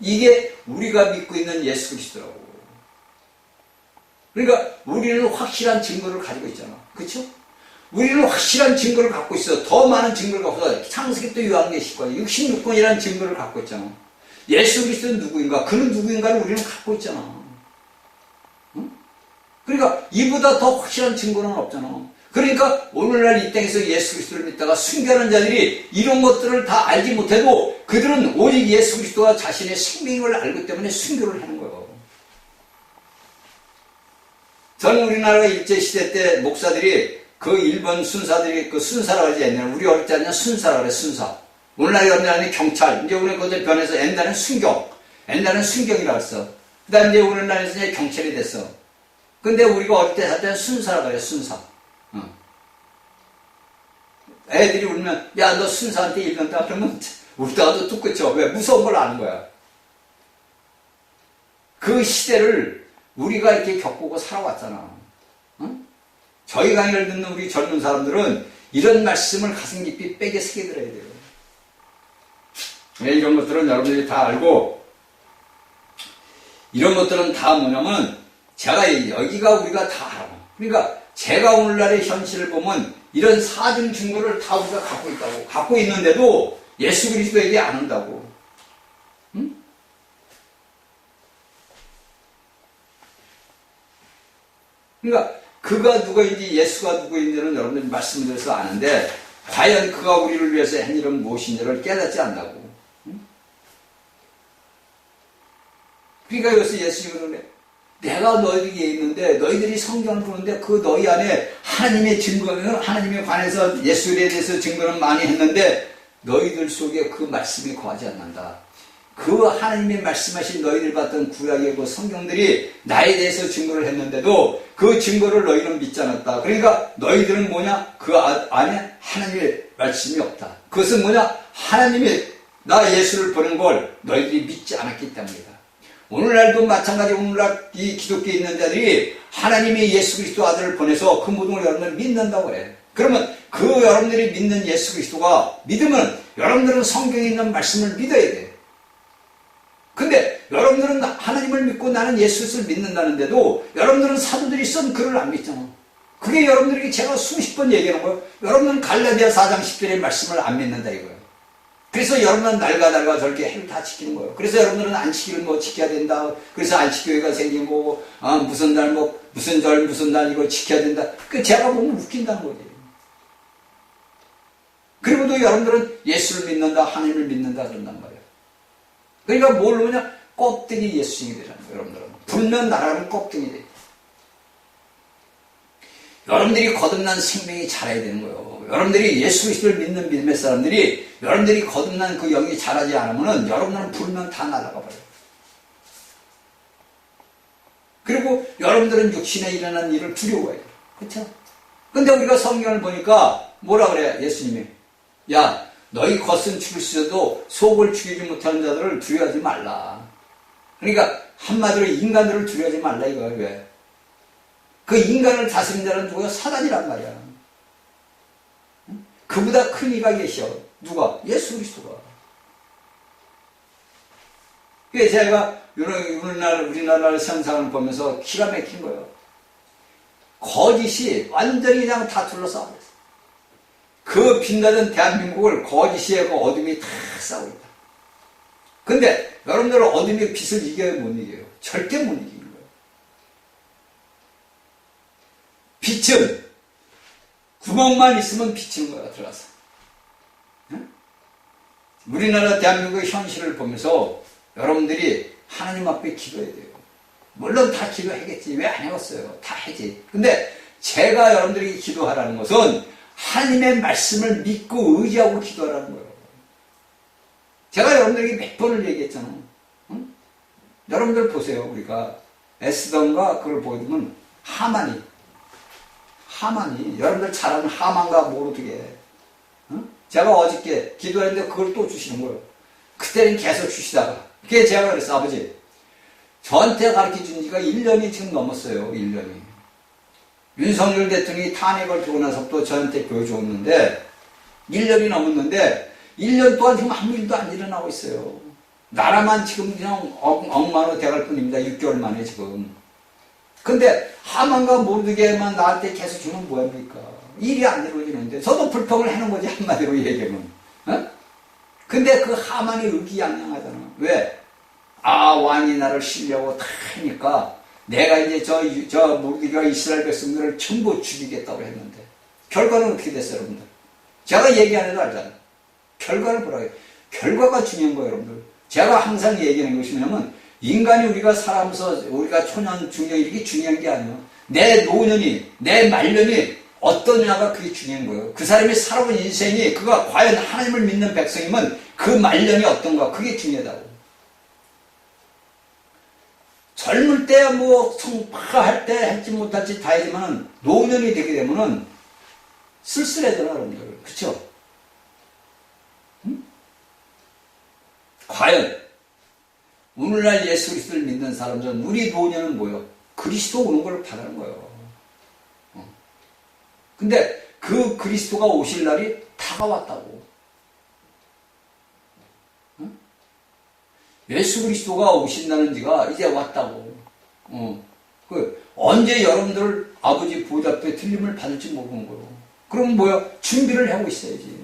이게 우리가 믿고 있는 예수 그리스도라고. 그러니까 우리는 확실한 증거를 가지고 있잖아. 그렇죠? 우리는 확실한 증거를 갖고 있어. 더 많은 증거를 갖고 있어. 창세기 때 요한계시록 66권이라는 증거를 갖고 있잖아. 예수 그리스도는 누구인가? 그는 누구인가를 우리는 갖고 있잖아. 응? 그러니까 이보다 더 확실한 증거는 없잖아. 그러니까 오늘날 이 땅에서 예수 그리스도를 믿다가 순교하는 자들이 이런 것들을 다 알지 못해도 그들은 오직 예수 그리스도가 자신의 생명을 알기 때문에 순교를 하는 거예요. 저는 우리나라 일제시대 때 목사들이 그 일본 순사들이 그 순사라고 하지 옛날에 우리 어릴 때 아니냐 순사라고 그래. 순사. 오늘날 여러분들은 경찰. 이제 우리 그것들 변해서 옛날에는 순경. 옛날에는 순경이라고 했어. 그 다음에 이제 오늘날에서 이제 경찰이 됐어. 근데 우리가 어릴 때 할 때는 순사라고 그래. 순사. 애들이 울면 야 너 순사한테 일병다 그러면 울다가도 툭 그쳐. 왜? 무서운 걸 아는 거야. 그 시대를 우리가 이렇게 겪고 살아왔잖아. 응? 저희 강의를 듣는 우리 젊은 사람들은 이런 말씀을 가슴 깊이 빽에 새겨들어야 돼요. 왜 이런 것들은 여러분들이 다 알고, 이런 것들은 다 뭐냐면 제가 여기가 우리가 다 알아. 그러니까 제가 오늘날의 현실을 보면 이런 사중 증거를 다 우리가 갖고 있다고. 갖고 있는데도 예수 그리스도에게 안 한다고. 응? 그러니까 그가 누구인지 예수가 누구인지는 여러분들이 말씀드려서 아는데 과연 그가 우리를 위해서 한 일은 무엇인지를 깨닫지 않는다고. 응? 그러니까 여기서 예수님은 그러네. 내가 너희에게 있는데 너희들이 성경을 보는데 그 너희 안에 하나님의 증거는 하나님에 관해서 예수에 대해서 증거는 많이 했는데 너희들 속에 그 말씀이 거하지 않는다. 그 하나님의 말씀하신 너희들 봤던 구약의 그 성경들이 나에 대해서 증거를 했는데도 그 증거를 너희는 믿지 않았다. 그러니까 너희들은 뭐냐? 그 안에 하나님의 말씀이 없다. 그것은 뭐냐? 하나님이 나 예수를 보낸 걸 너희들이 믿지 않았기 때문이다. 오늘날도 마찬가지. 오늘날 이 기독교에 있는 자들이 하나님이 예수 그리스도 아들을 보내서 그 모든 걸 여러분들 믿는다고 해. 그러면 그 여러분들이 믿는 예수 그리스도가 믿으면 여러분들은 성경에 있는 말씀을 믿어야 돼. 근데 여러분들은 하나님을 믿고 나는 예수 그리스도를 믿는다는데도 여러분들은 사도들이 쓴 글을 안 믿잖아. 그게 여러분들에게 제가 수십 번 얘기하는 거예요. 여러분은 갈라디아 4장 10절의 말씀을 안 믿는다 이거예요. 그래서 여러분은 날가 저렇게 해를 다 지키는 거예요. 그래서 여러분들은 안식일을 뭐 지켜야 된다. 그래서 안식교회가 생긴 거고, 무슨 날 무슨 절 무슨 날 이걸 지켜야 된다. 그 제가 보면 웃긴다는 거지. 그리고도 여러분들은 예수를 믿는다, 하나님을 믿는다 그런단 말이에요. 그러니까 뭘 보냐? 껍데기 예수님이 되잖아요. 여러분들은 불면 나라는 껍데기 돼. 여러분들이 거듭난 생명이 자라야 되는 거예요. 여러분들이 예수 그리스도를 믿는 믿음의 사람들이 여러분들이 거듭난 그 영이 자라지 않으면 여러분들은 불면 다 날아가 버려요. 그리고 여러분들은 육신에 일어난 일을 두려워해요. 그렇죠? 근데 우리가 성경을 보니까 뭐라 그래요? 예수님이 야 너희 겉은 죽을 수 있어도 속을 죽이지 못하는 자들을 두려워하지 말라. 그러니까 한마디로 인간들을 두려워하지 말라 이거예요. 왜? 그 인간을 다스린 자는 누구야? 사단이란 말이야. 그보다 큰 이가 계셔. 누가? 예수 그리스도가. 그게 제가 우리나라 현상을 보면서 기가 막힌 거예요. 거짓이 완전히 그냥 다 둘러싸고 있어. 그 빛나던 대한민국을 거짓의 그 어둠이 다 싸고 있다. 근데 여러분들은 어둠의 빛을 이겨야 못 이겨요. 절대 못 이기는 거예요. 빛은 구멍만 있으면 비치는 거야, 들어가서. 응? 우리나라 대한민국의 현실을 보면서 여러분들이 하나님 앞에 기도해야 돼요. 물론 다 기도하겠지. 왜 안 해왔어요? 다 하지. 근데 제가 여러분들에게 기도하라는 것은 하나님의 말씀을 믿고 의지하고 기도하라는 거예요. 제가 여러분들에게 몇 번을 얘기했잖아. 응? 여러분들 보세요. 우리가 에스더인가 그걸 보게 되면 하만이 여러분들 잘 아는 하만과 모르드게 응? 제가 어저께 기도했는데 그걸 또 주시는 거예요. 그때는 계속 주시다가 그게 제가 그랬어. 아버지 저한테 가르쳐준 지가 1년이 지금 넘었어요. 1년이 윤석열 대통령이 탄핵을 주고 나서부터 저한테 보여줬는데 1년이 넘었는데 1년 동안 지금 아무 일도 안 일어나고 있어요. 나라만 지금 그냥 엉망으로 돼갈 뿐입니다. 6개월 만에 지금. 근데 하만과 모르드게만 나한테 계속 주면 뭐합니까? 일이 안 이루어지는데 저도 불평을 해놓은 거지 한마디로 얘기하면. 어? 근데 그 하만이 의기양양하잖아. 왜? 왕이 나를 쉬려고 다 하니까 내가 이제 저 모르드게가 이스라엘 백성들을 전부 죽이겠다고 했는데 결과는 어떻게 됐어요, 여러분들? 제가 얘기 안 해도 알잖아요. 결과를 보라고 해요. 결과가 중요한 거예요, 여러분들. 제가 항상 얘기하는 것이 뭐냐면 인간이 우리가 살아면서 우리가 초년, 중년 이게 중요한 게 아니에요. 내 노년이, 내 말년이 어떠냐가 그게 중요한 거예요. 그 사람이 살아온 인생이 그가 과연 하나님을 믿는 백성이면 그 말년이 어떤가 그게 중요하다고. 젊을 때 뭐 성파할 때 할지 못할지 다 하지만 노년이 되게 되면은 쓸쓸해잖아, 여러분들. 그쵸? 응? 과연 오늘날 예수 그리스도를 믿는 사람들은 우리 노년은 뭐예요? 그리스도 오는 걸 바라는 거예요. 근데 그 그리스도가 오실 날이 다가왔다고. 예수 그리스도가 오신다는 지가 이제 왔다고. 언제 여러분들 아버지 보좌 앞에 틀림을 받을지 모르는 거예요. 그럼 뭐야? 준비를 하고 있어야지.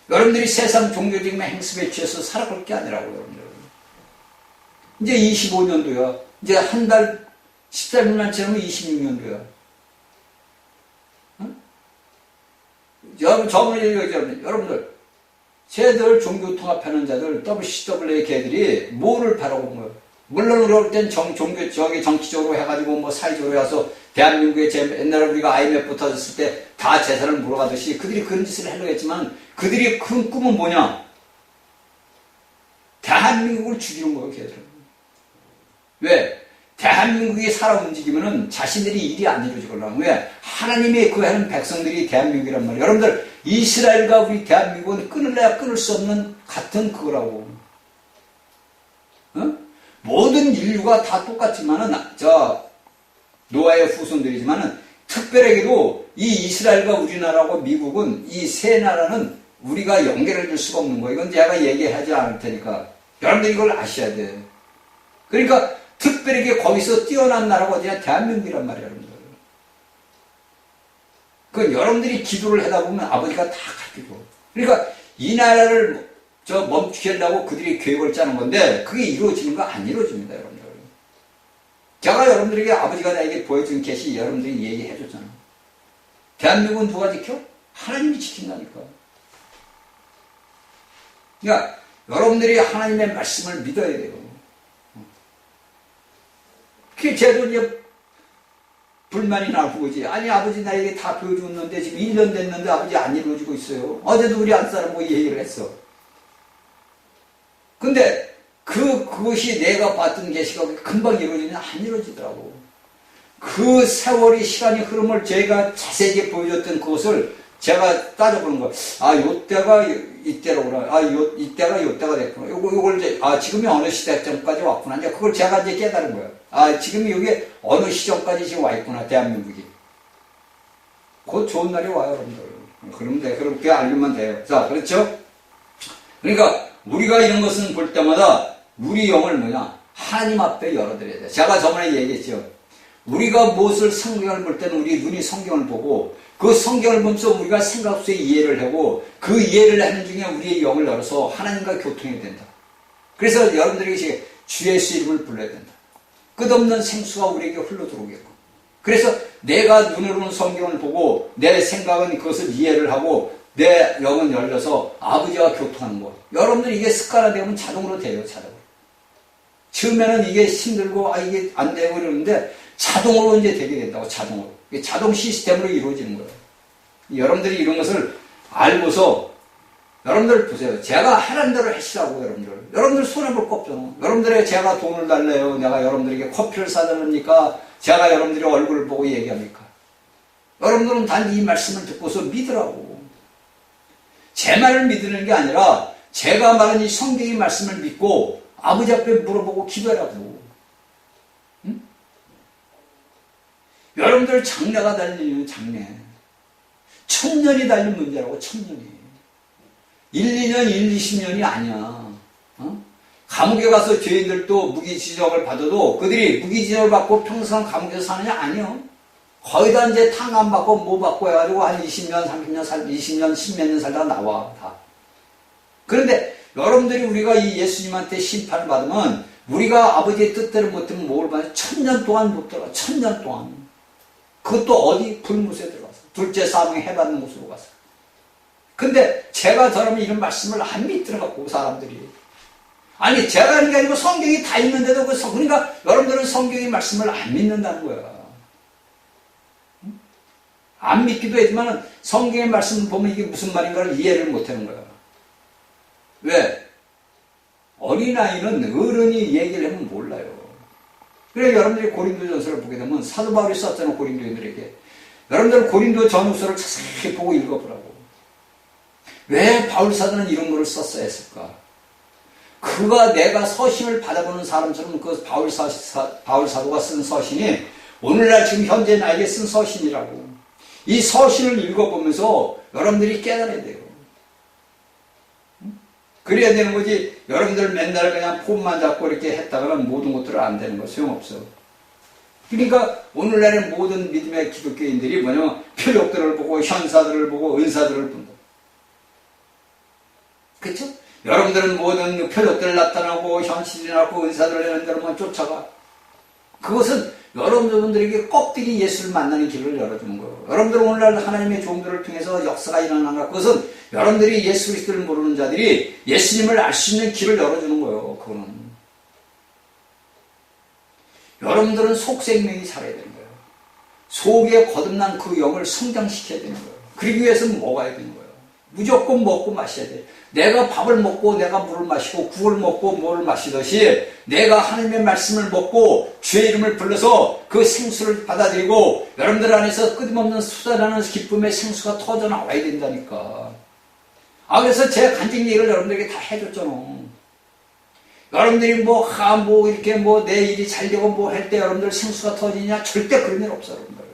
여러분들이 세상 종교적인 행습에 취해서 살아갈 게 아니라고, 여러분들. 이제 25년도야. 이제 한 달, 14일만 지나면 26년도야. 여러분들, 쟤들 종교 통합하는 자들, WCWA 걔들이 뭐를 바라고 온 거예요? 물론 그럴 땐 정치적으로 해가지고 뭐 사회적으로 해서 대한민국에 옛날에 우리가 IMF 터졌을 때 다 재산을 물어가듯이 그들이 그런 짓을 하려고 했지만 그들이 큰 꿈은 뭐냐? 대한민국을 죽이는 거예요, 걔들은. 왜? 대한민국이 살아 움직이면은 자신들이 일이 안 이루어지거든. 왜? 하나님의 그 하는 백성들이 대한민국이란 말이에요. 여러분들, 이스라엘과 우리 대한민국은 끊을래야 끊을 수 없는 같은 그거라고. 모든 인류가 다 똑같지만은, 노아의 후손들이지만은, 특별하게도 이 이스라엘과 우리나라하고 미국은 이 세 나라는 우리가 연결해 줄 수가 없는 거예요. 이건 제가 얘기하지 않을 테니까. 여러분들 이걸 아셔야 돼. 그러니까, 특별하게 거기서 뛰어난 나라가 어디냐? 대한민국이란 말이에요, 여러분들. 그 여러분들이 기도를 하다 보면 아버지가 다 가르쳐줘. 그러니까 이 나라를 멈추게 하려고 그들이 계획을 짜는 건데 그게 이루어지는 거 안 이루어집니다, 여러분들. 제가 여러분들에게 아버지가 나에게 보여준 계시 여러분들이 얘기해 줬잖아. 대한민국은 누가 지켜? 하나님이 지킨다니까. 그러니까 여러분들이 하나님의 말씀을 믿어야 돼요. 그게 쟤도 이제 불만이 나고 그지. 아니 아버지 나에게 다 보여줬는데 지금 1년 됐는데 아버지 안 이루어지고 있어요. 어제도 우리 안사람 뭐 얘기를 했어. 근데 그것이 내가 봤던 계시가 금방 이루어지냐? 안 이루어지더라고. 그 세월이 시간이 흐름을 제가 자세히 보여줬던 그것을 제가 따져보는 거. 요때가 이때로구나. 이때가 요때가 됐구나. 요걸 이제, 지금이 어느 시대점까지 왔구나. 이제 그걸 제가 이제 깨달은 거예요. 지금이 여기 어느 시점까지 지금 와 있구나, 대한민국이. 곧 좋은 날이 와요, 여러분들. 그러면 돼. 그렇게 알면 돼요. 자, 그렇죠? 그러니까, 우리가 이런 것은 볼 때마다 우리 영을 뭐냐? 하나님 앞에 열어드려야 돼. 제가 저번에 얘기했죠. 우리가 무엇을 성경을 볼 때는 우리 눈이 성경을 보고 그 성경을 보면서 우리가 생각 속에 이해를 하고 그 이해를 하는 중에 우리의 영을 열어서 하나님과 교통해야 된다. 그래서 여러분들에게 주 예수 이름을 불러야 된다. 끝없는 생수가 우리에게 흘러들어오겠고. 그래서 내가 눈으로는 성경을 보고 내 생각은 그것을 이해를 하고 내 영은 열려서 아버지와 교통하는 거. 여러분들 이게 습관화되면 자동으로 돼요, 자동으로. 처음에는 이게 힘들고 이게 안 되고 그러는데 자동으로 이제 되게 된다고, 자동으로. 이게 자동 시스템으로 이루어지는 거예요. 여러분들이 이런 것을 알고서 여러분들 보세요. 제가 하라는 대로 하시라고, 여러분들. 여러분들 손해볼 거 없잖아. 여러분들에게 제가 돈을 달래요. 내가 여러분들에게 커피를 사달랍니까? 제가 여러분들의 얼굴을 보고 얘기합니까? 여러분들은 단 이 말씀을 듣고서 믿으라고. 제 말을 믿는 게 아니라 제가 말한 이 성경의 말씀을 믿고 아버지 앞에 물어보고 기도하라고. 응? 여러분들 장래가 달리는 장래. 1000년이 달린 문제라고, 1000년이. 1, 2년, 1, 20년이 아니야. 감옥에 가서 죄인들도 무기지정을 받아도 그들이 무기지정을 받고 평생 감옥에서 사느냐? 아니요. 거의 다 이제 탕감 받고 뭐 받고 해가지고 한 20년, 30년 20년, 10몇 년 살다가 나와, 다. 그런데 여러분들이 우리가 이 예수님한테 심판을 받으면 우리가 아버지의 뜻대로 못하면 뭘 받아요? 1000년 동안 못 들어가, 1000년 동안. 그것도 어디? 불못에 들어가서. 둘째 사망에 해받는 곳으로 가서. 근데 제가 저러면 이런 말씀을 안 믿더라고, 사람들이. 아니, 제가 하는 게 아니고 성경이 다 있는데도 그러니까 여러분들은 성경의 말씀을 안 믿는다는 거야. 안 믿기도 하지만 성경의 말씀을 보면 이게 무슨 말인가를 이해를 못하는 거야. 왜? 어린아이는 어른이 얘기를 하면 몰라요. 그래 여러분들이 고린도전서를 보게 되면 사도 바울이 썼잖아, 고린도인들에게. 여러분들 고린도 전후서를 자세히 보고 읽어보라고. 왜 바울 사도는 이런 거를 썼어야 했을까? 그가 내가 서신을 받아보는 사람처럼 그 바울 사도가 쓴 서신이 오늘날 지금 현재 나에게 쓴 서신이라고. 이 서신을 읽어보면서 여러분들이 깨달아야 돼요. 그래야 되는 거지. 여러분들 맨날 그냥 폼만 잡고 이렇게 했다가는 모든 것들은 안 되는 거 소용없어. 그러니까 오늘날의 모든 믿음의 기독교인들이 뭐냐면 표적들을 보고 현사들을 보고 은사들을 본다. 그렇죠? 여러분들은 모든 표적들 나타나고 현실이 나고 은사들을 하는 데로만 쫓아가. 그것은 여러분들에게 껍데기 예수를 만나는 길을 열어주는 거예요. 여러분들은 오늘날 하나님의 종들을 통해서 역사가 일어나는 것, 그것은 여러분들이 예수 그리스도를 모르는 자들이 예수님을 알 수 있는 길을 열어주는 거예요. 그거는. 여러분들은 속생명이 살아야 되는 거예요. 속에 거듭난 그 영을 성장시켜야 되는 거예요. 그러기 위해서는 먹어야 되는 거예요. 무조건 먹고 마셔야 돼요. 내가 밥을 먹고 내가 물을 마시고 국을 먹고 뭐를 마시듯이 내가 하나님의 말씀을 먹고 주의 이름을 불러서 그 생수를 받아들이고 여러분들 안에서 끊임없는 쏟아나는 기쁨의 생수가 터져 나와야 된다니까. 그래서 제가 간증 얘기를 여러분들에게 다 해줬잖아. 여러분들이 이렇게 내 일이 잘 되고 할 때 여러분들 생수가 터지냐? 절대 그런 일 없어, 여러분들.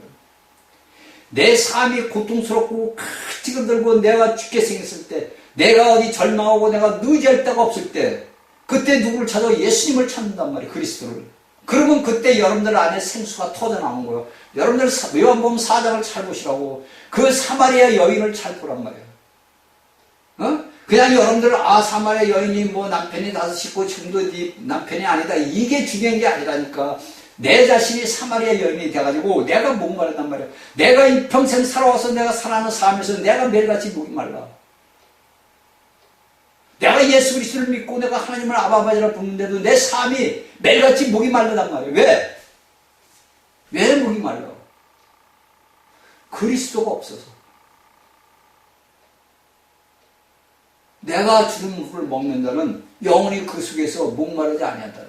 내 삶이 고통스럽고 찌그들고 내가 죽게 생겼을 때, 내가 어디 절망하고 내가 의지할 데가 없을 때, 그때 누구를 찾아? 예수님을 찾는단 말이에요, 그리스도를. 그러면 그때 여러분들 안에 생수가 터져 나온 거예요. 여러분들 요한복음 4장을 잘 보시라고. 그 사마리아 여인을 잘 보란 말이에요. 그냥 여러분들 사마리아 여인이 남편이 5 지금도 네 남편이 아니다, 이게 중요한 게 아니라니까. 내 자신이 사마리아 여인이 돼가지고 내가 목마르단 말이야. 내가 이 평생 살아와서 내가 살아가는 삶에서 내가 매일같이 목이 말라. 내가 예수 그리스도를 믿고 내가 하나님을 아바아버지라 부르는데도 내 삶이 매일같이 목이 마르단 말이야. 왜? 왜 목이 말라? 그리스도가 없어서. 내가 주는 물을 먹는 자는 영원히 그 속에서 목마르지 아니한다.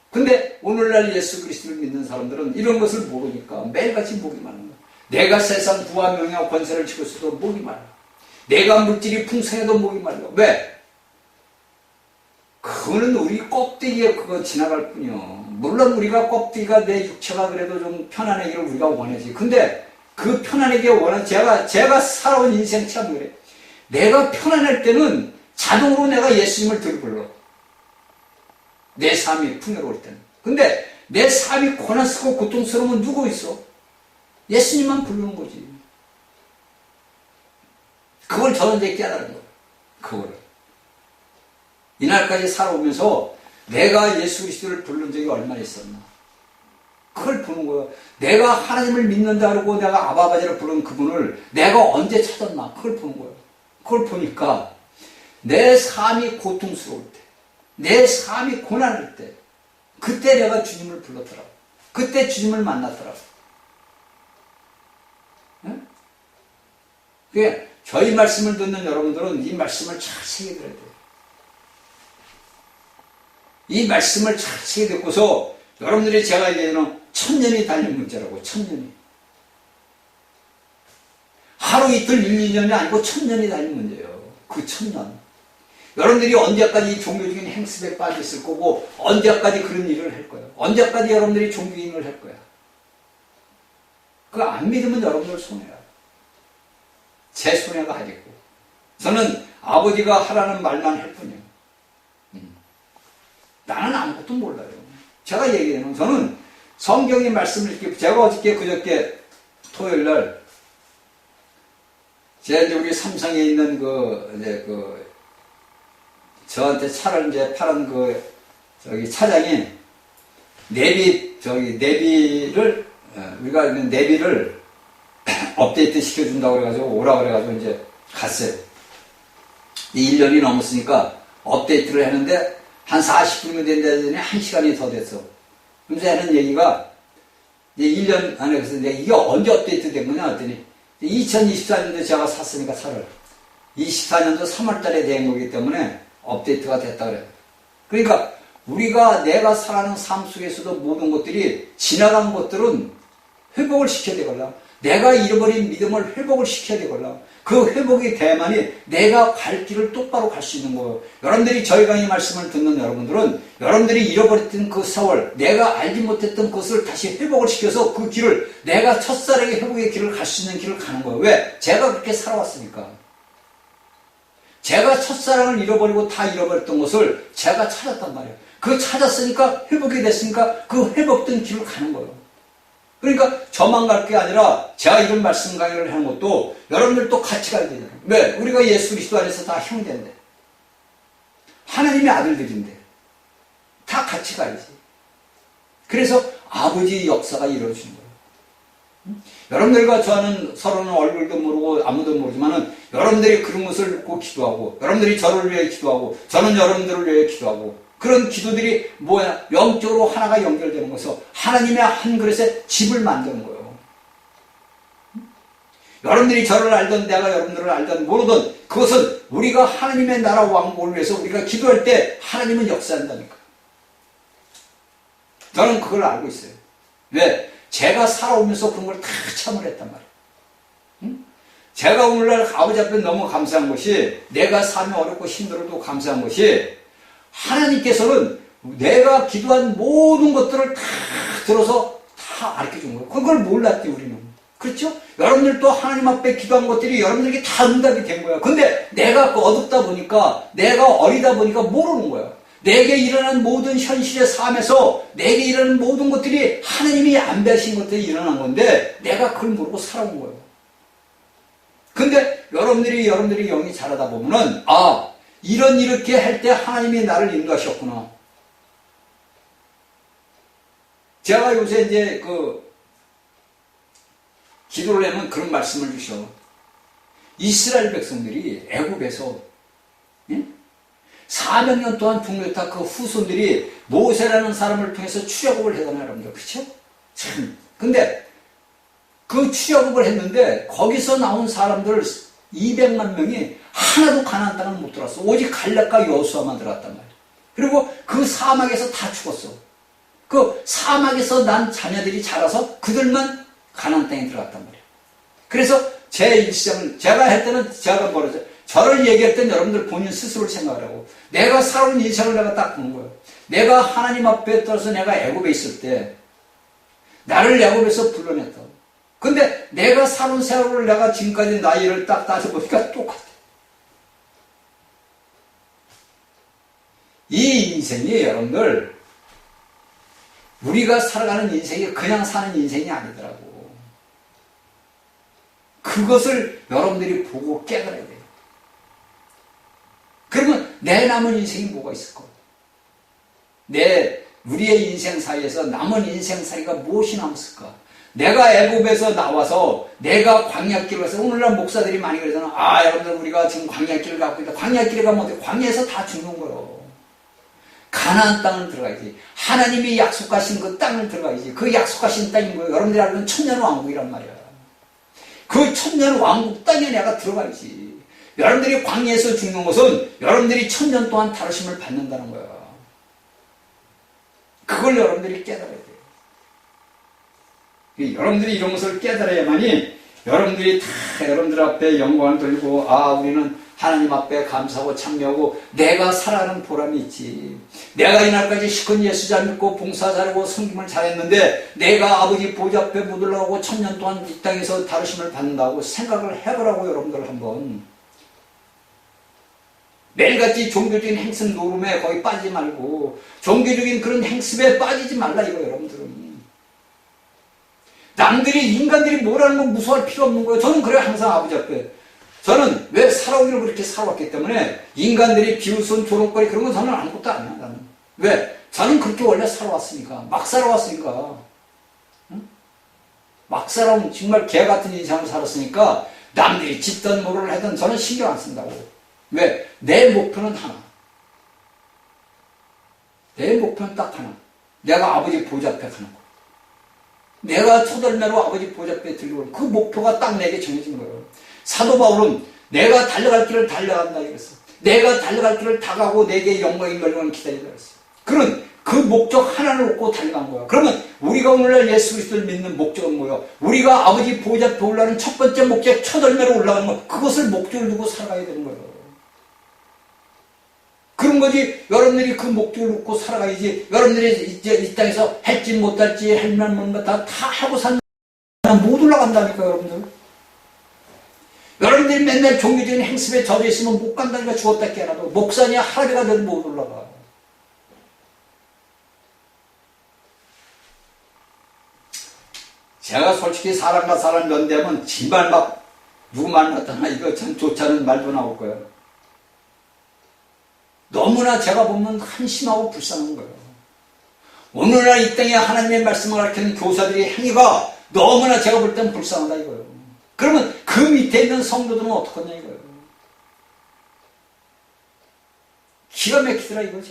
근데 오늘날 예수 그리스도를 믿는 사람들은 이런 것을 모르니까 매일같이 목이 마른 거야. 내가 세상 부와 명예와 권세를 지고 있어도 목이 말라. 내가 물질이 풍성해도 목이 말라. 왜? 그거는 우리 껍데기에 그거 지나갈 뿐이요. 물론 우리가 껍데기가 내 육체가 그래도 좀 편안하기를 우리가 원하지. 근데 그 편안하게 원한 제가 살아온 인생 참 그래. 내가 편안할 때는 자동으로 내가 예수님을 들불러. 내 삶이 풍요로울 때는. 근데 내 삶이 고난스럽고 고통스러우면 누구 있어? 예수님만 부르는 거지. 그걸 저는 이제 깨달은 거예요. 그거를. 이날까지 살아오면서 내가 예수 그리스도를 부른 적이 얼마나 있었나. 그걸 보는 거예요. 내가 하나님을 믿는다 그러고 내가 아바아버지를 부른 그분을 내가 언제 찾았나. 그걸 보는 거예요. 그걸 보니까 내 삶이 고통스러울 때, 내 삶이 고난할 때, 그때 내가 주님을 불렀더라고. 그때 주님을 만났더라고. 응? 그러니까 저희 말씀을 듣는 여러분들은 이 말씀을 잘 새겨들어야 돼요. 이 말씀을 잘 새겨듣고서 여러분들이 제가 얘기하는 1000년이 달린 문제라고. 1000년이. 하루 이틀 1, 2년이 아니고 1000년이 달린 문제예요. 그 1000년. 여러분들이 언제까지 종교적인 행습에 빠져 있을 거고 언제까지 그런 일을 할 거예요. 언제까지 여러분들이 종교인을 할 거야. 그거 안 믿으면 여러분들 손해야. 제 손해가 아니고. 저는 아버지가 하라는 말만 할 뿐이에요. 나는 아무것도 몰라요. 제가 얘기하는 저는 성경의 말씀을 이렇게 제가 어저께 그저께 토요일날 제가 이제 우리 삼성에 있는 저한테 차를 이제 파는 차장이 내비를 우리가 있는 내비를 업데이트 시켜준다고 그래가지고 오라고 그래가지고 이제 갔어요. 1년이 넘었으니까 업데이트를 했는데 한 40분이면 된다더니 1시간이 더 됐어. 그래서 하는 얘기가 이제 1년 안에 그래서 내가 이게 언제 업데이트 된 거냐 했더니 2024년도에 제가 샀으니까 차를 24년도 3월 달에 된 거기 때문에 업데이트가 됐다 그래요. 그러니까 내가 살아가는 삶 속에서도 모든 것들이 지나간 것들은 회복을 시켜야 되거든. 내가 잃어버린 믿음을 회복을 시켜야 되거라. 그 회복이 돼야만이 내가 갈 길을 똑바로 갈 수 있는 거예요. 여러분들이 저희 강의 말씀을 듣는 여러분들은 여러분들이 잃어버렸던 그 세월, 내가 알지 못했던 것을 다시 회복을 시켜서 그 길을, 내가 첫사랑의 회복의 길을 갈 수 있는 길을 가는 거예요. 왜? 제가 그렇게 살아왔으니까. 제가 첫사랑을 잃어버리고 다 잃어버렸던 것을 제가 찾았단 말이에요. 그 찾았으니까 회복이 됐으니까 그 회복된 길을 가는 거예요. 그러니까 저만 갈 게 아니라 제가 이런 말씀 강의를 하는 것도 여러분들도 같이 가야 되잖아요. 왜? 우리가 예수 그리스도 안에서 다 형제인데, 하나님의 아들들인데 다 같이 가야지. 그래서 아버지의 역사가 이루어지는 거예요. 여러분들과 저는 서로는 얼굴도 모르고 아무도 모르지만은 여러분들이 그런 것을 믿고 기도하고, 여러분들이 저를 위해 기도하고, 저는 여러분들을 위해 기도하고, 그런 기도들이 뭐야? 영적으로 하나가 연결되는 것에서 하나님의 한 그릇에 집을 만드는 거예요. 여러분들이 저를 알던 내가 여러분들을 알던 모르던 그것은 우리가 하나님의 나라 왕국을 위해서 우리가 기도할 때 하나님은 역사한다니까. 저는 그걸 알고 있어요. 왜? 제가 살아오면서 그런 걸 다 참을 했단 말이에요. 응? 제가 오늘날 아버지 앞에 너무 감사한 것이, 내가 삶이 어렵고 힘들어도 감사한 것이, 하나님께서는 내가 기도한 모든 것들을 다 들어서 다 가르쳐준 거예요. 그걸 몰랐지 우리는. 그렇죠? 여러분들도 하나님 앞에 기도한 것들이 여러분들에게 다 응답이 된 거야. 근데 내가 어둡다 보니까, 내가 어리다 보니까 모르는 거야. 내게 일어난 모든 현실의 삶에서 내게 일어난 모든 것들이 하나님이 안배하신 것들이 일어난 건데 내가 그걸 모르고 살아온 거예요. 근데 여러분들이 영이 자라다 보면은, 아, 이렇게 할 때 하나님이 나를 인도하셨구나. 제가 요새 이제 기도를 하면 그런 말씀을 주셔. 이스라엘 백성들이 애굽에서 400년 동안 북녘타 그 후손들이 모세라는 사람을 통해서 출애굽을 하잖아요, 여러분들. 그렇죠? 참. 근데 그 출애굽을 했는데 거기서 나온 사람들 200만 명이 하나도 가나안 땅을 못 들어왔어. 오직 갈렙과 여호수아만 들어왔단 말이야. 그리고 그 사막에서 다 죽었어. 그 사막에서 난 자녀들이 자라서 그들만 가나안 땅에 들어갔단 말이야. 그래서 제 일생을 제가 할 때는 제가 뭐라죠? 저를 얘기할 때는 여러분들 본인 스스로를 생각하라고. 내가 살아온 인생을 내가 딱 보는 거예요. 내가 하나님 앞에 떨어서 내가 애굽에 있을 때 나를 애굽에서 불러냈다. 근데 내가 살아온 세월을 내가 지금까지 나이를 딱 따져보니까 똑같아. 이 인생이 여러분들, 우리가 살아가는 인생이 그냥 사는 인생이 아니더라고. 그것을 여러분들이 보고 깨달아야 돼요. 그러면 내 남은 인생이 뭐가 있을까? 우리의 인생 사이에서 남은 인생살이가 무엇이 남았을까? 내가 애굽에서 나와서 내가 광야길을 가서, 오늘날 목사들이 많이 그러잖아. 아, 여러분들 우리가 지금 광야길을 가고 있다. 광야길에 가면 어때? 광야에서 다 죽는 거예요. 가나안 땅을 들어가야지. 하나님이 약속하신 그 땅을 들어가야지. 그 약속하신 땅이 뭐예요? 여러분들이 알고 있는 천년왕국이란 말이야. 그 천년왕국 땅에 내가 들어가야지. 여러분들이 광야에서 죽는 것은 여러분들이 1000년 동안 다루심을 받는다는 거야. 그걸 여러분들이 깨달아야 돼요. 여러분들이 이런 것을 깨달아야만이 여러분들이 다 여러분들 앞에 영광을 돌리고, 아, 우리는 하나님 앞에 감사하고 참여하고 내가 살아가는 보람이 있지. 내가 이날까지 시큰 예수 잘 믿고 봉사 잘하고 섬김을 잘했는데 내가 아버지 보좌 앞에 못 올라가고 1000년 동안 이 땅에서 다루심을 받는다고 생각을 해보라고. 여러분들 한번 매일같이 종교적인 행습 노름에 거기 빠지지 말고, 종교적인 그런 행습에 빠지지 말라 이거. 여러분들은 남들이, 인간들이 뭐라는 건 무서워할 필요 없는 거예요. 저는 그래요. 항상 아버지 앞에 저는 왜 살아오기를 그렇게 살아왔기 때문에 인간들이 비웃은 조롱거리 그런 건 저는 아무것도 아니야. 나는 왜? 저는 그렇게 원래 살아왔으니까. 막 살아왔으니까. 응? 막 살아온 정말 개 같은 인생을 살았으니까 남들이 짓던 뭐를 하든 저는 신경 안 쓴다고. 왜? 내 목표는 하나. 내 목표는 딱 하나. 내가 아버지 보좌 앞에 가는 거. 내가 초덜매로 아버지 보좌 앞에 들고, 그 목표가 딱 내게 정해진 거예요. 사도 바울은 내가 달려갈 길을 달려간다 이랬어. 내가 달려갈 길을 다 가고 내게 영광이 걸리면 기다리다 그랬어. 그런 그 목적 하나를 놓고 달려간 거야. 그러면 우리가 오늘날 예수 그리스도를 믿는 목적은 뭐예요? 우리가 아버지 보호자 앞에 올라가는 첫 번째 목적, 첫 열매로 올라가는 거, 그것을 목적을 두고 살아가야 되는 거예요. 그런 거지. 여러분들이 그 목적을 놓고 살아가야지. 여러분들이 이제 이 땅에서 할지 못할지 할만 뭔가 다 하고 산 사람 못 올라간다니까, 여러분들. 여러분들이 맨날 종교적인 행습에 젖어 있으면 못 간다니까. 죽었다 깨어나도 목사냐 할아비가 돼도 못 올라가. 제가 솔직히 사람과 사람 연대하면 지말 막 누구 만났다나 이거 참 좋지 않은 말도 나올 거예요. 너무나 제가 보면 한심하고 불쌍한 거예요. 오늘날 이 땅에 하나님의 말씀을 가르치는 교사들의 행위가 너무나 제가 볼 때는 불쌍하다 이거예요. 그러면 그 밑에 있는 성도들은 어떡하냐 이거예요. 기가 막히더라 이거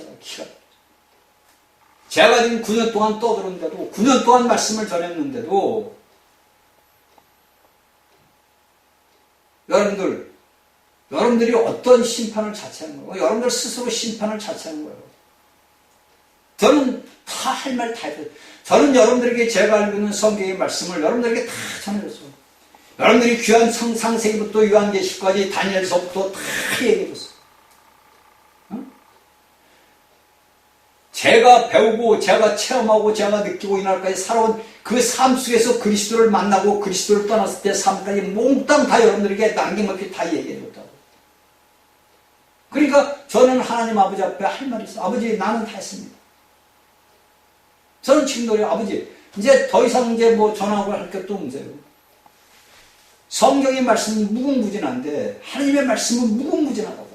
제가 지금 9년 동안 떠들었는데도 9년 동안 말씀을 전했는데도 여러분들이 어떤 심판을 자체하는 거예요? 여러분들 스스로 심판을 자체하는 거예요. 저는 다 할 말 다 했어요. 저는 여러분들에게 제가 알고 있는 성경의 말씀을 여러분들에게 다 전해줬어요. 여러분들이 귀한 창세기부터 요한계시까지 다니엘서부터 다 얘기해줬어요. 제가 배우고 제가 체험하고 제가 느끼고 이날까지 살아온 그 삶 속에서 그리스도를 만나고 그리스도를 떠났을 때 삶까지 몽땅 다 여러분들에게 남김없이 다 얘기해줬다고. 그러니까 저는 하나님 아버지 앞에 할 말이 있어요. 아버지 나는 다 했습니다. 저는 지금 노래 아버지 이제 더 이상 이제 뭐 전하고 할 것도 없어요. 성경의 말씀은 무궁무진한데 하나님의 말씀은 무궁무진하다고.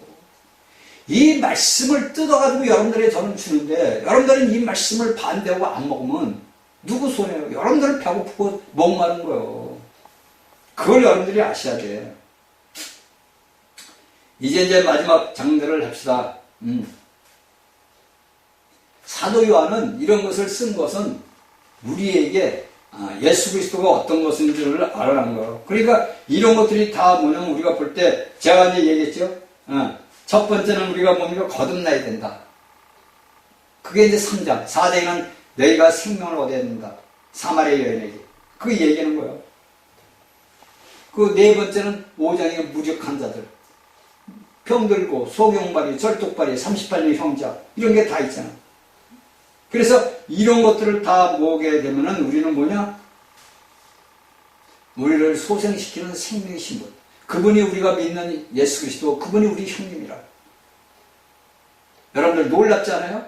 이 말씀을 뜯어가지고 여러분들에게 저는 주는데 여러분들은 이 말씀을 반대하고 안 먹으면 누구 손해요? 여러분들은 배고프고 목마른 거예요. 그걸 여러분들이 아셔야 돼. 이제 마지막 장들을 합시다. 사도 요한은 이런 것을 쓴 것은 우리에게 예수 그리스도가 어떤 것인지를 알아라는 거예요. 그러니까 이런 것들이 다 뭐냐면 우리가 볼 때 제가 이제 얘기했죠. 첫 번째는 우리가 뭡니까? 거듭나야 된다. 그게 이제 3장. 4장에는 너희가 생명을 얻어야 된다. 사마리아 여인에게. 그 얘기하는 거예요. 그 네 번째는 5장에 무적한 자들. 병들고, 소경발이, 절독발이, 38년 형자. 이런 게 다 있잖아. 그래서 이런 것들을 다 모으게 되면은 우리는 뭐냐? 우리를 소생시키는 생명의 신분. 그분이 우리가 믿는 예수 그리스도, 그분이 우리 형님이라. 여러분들 놀랍지 않아요?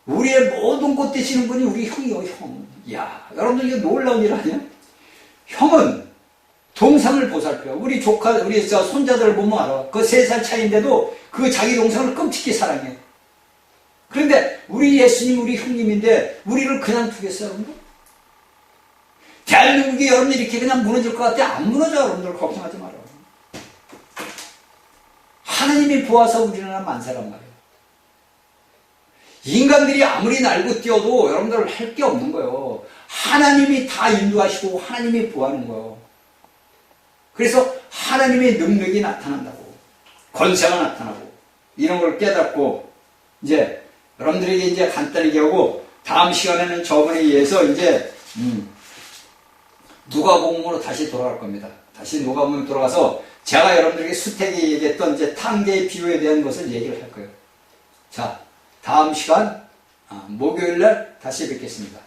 우리의 모든 것 되시는 분이 우리 형이요, 형. 이야, 여러분들 이거 놀라운 일 아니야? 형은 동상을 보살펴요. 우리 조카, 우리 손자들을 보면 알아. 그 3살 차이인데도 그 자기 동상을 끔찍히 사랑해. 그런데 우리 예수님, 우리 형님인데 우리를 그냥 두겠어요, 여러분들? 대한민국이 여러분들 이렇게 그냥 무너질 것 같아? 안 무너져, 여러분들. 걱정하지 마라. 하나님이 보아서 우리는 만세란 말이에요. 인간들이 아무리 날고 뛰어도 여러분들 할 게 없는 거예요. 하나님이 다 인도하시고 하나님이 보하는 거예요. 그래서 하나님의 능력이 나타난다고. 권세가 나타나고. 이런 걸 깨닫고, 이제 여러분들에게 이제 간단히 얘기하고, 다음 시간에는 저번에 의해서 이제, 누가복음으로 다시 돌아갈 겁니다. 다시 누가복음으로 돌아가서 제가 여러분들에게 수택이 얘기했던 이제 탕계의 비유에 대한 것을 얘기를 할 거예요. 자, 다음 시간, 목요일 날 다시 뵙겠습니다.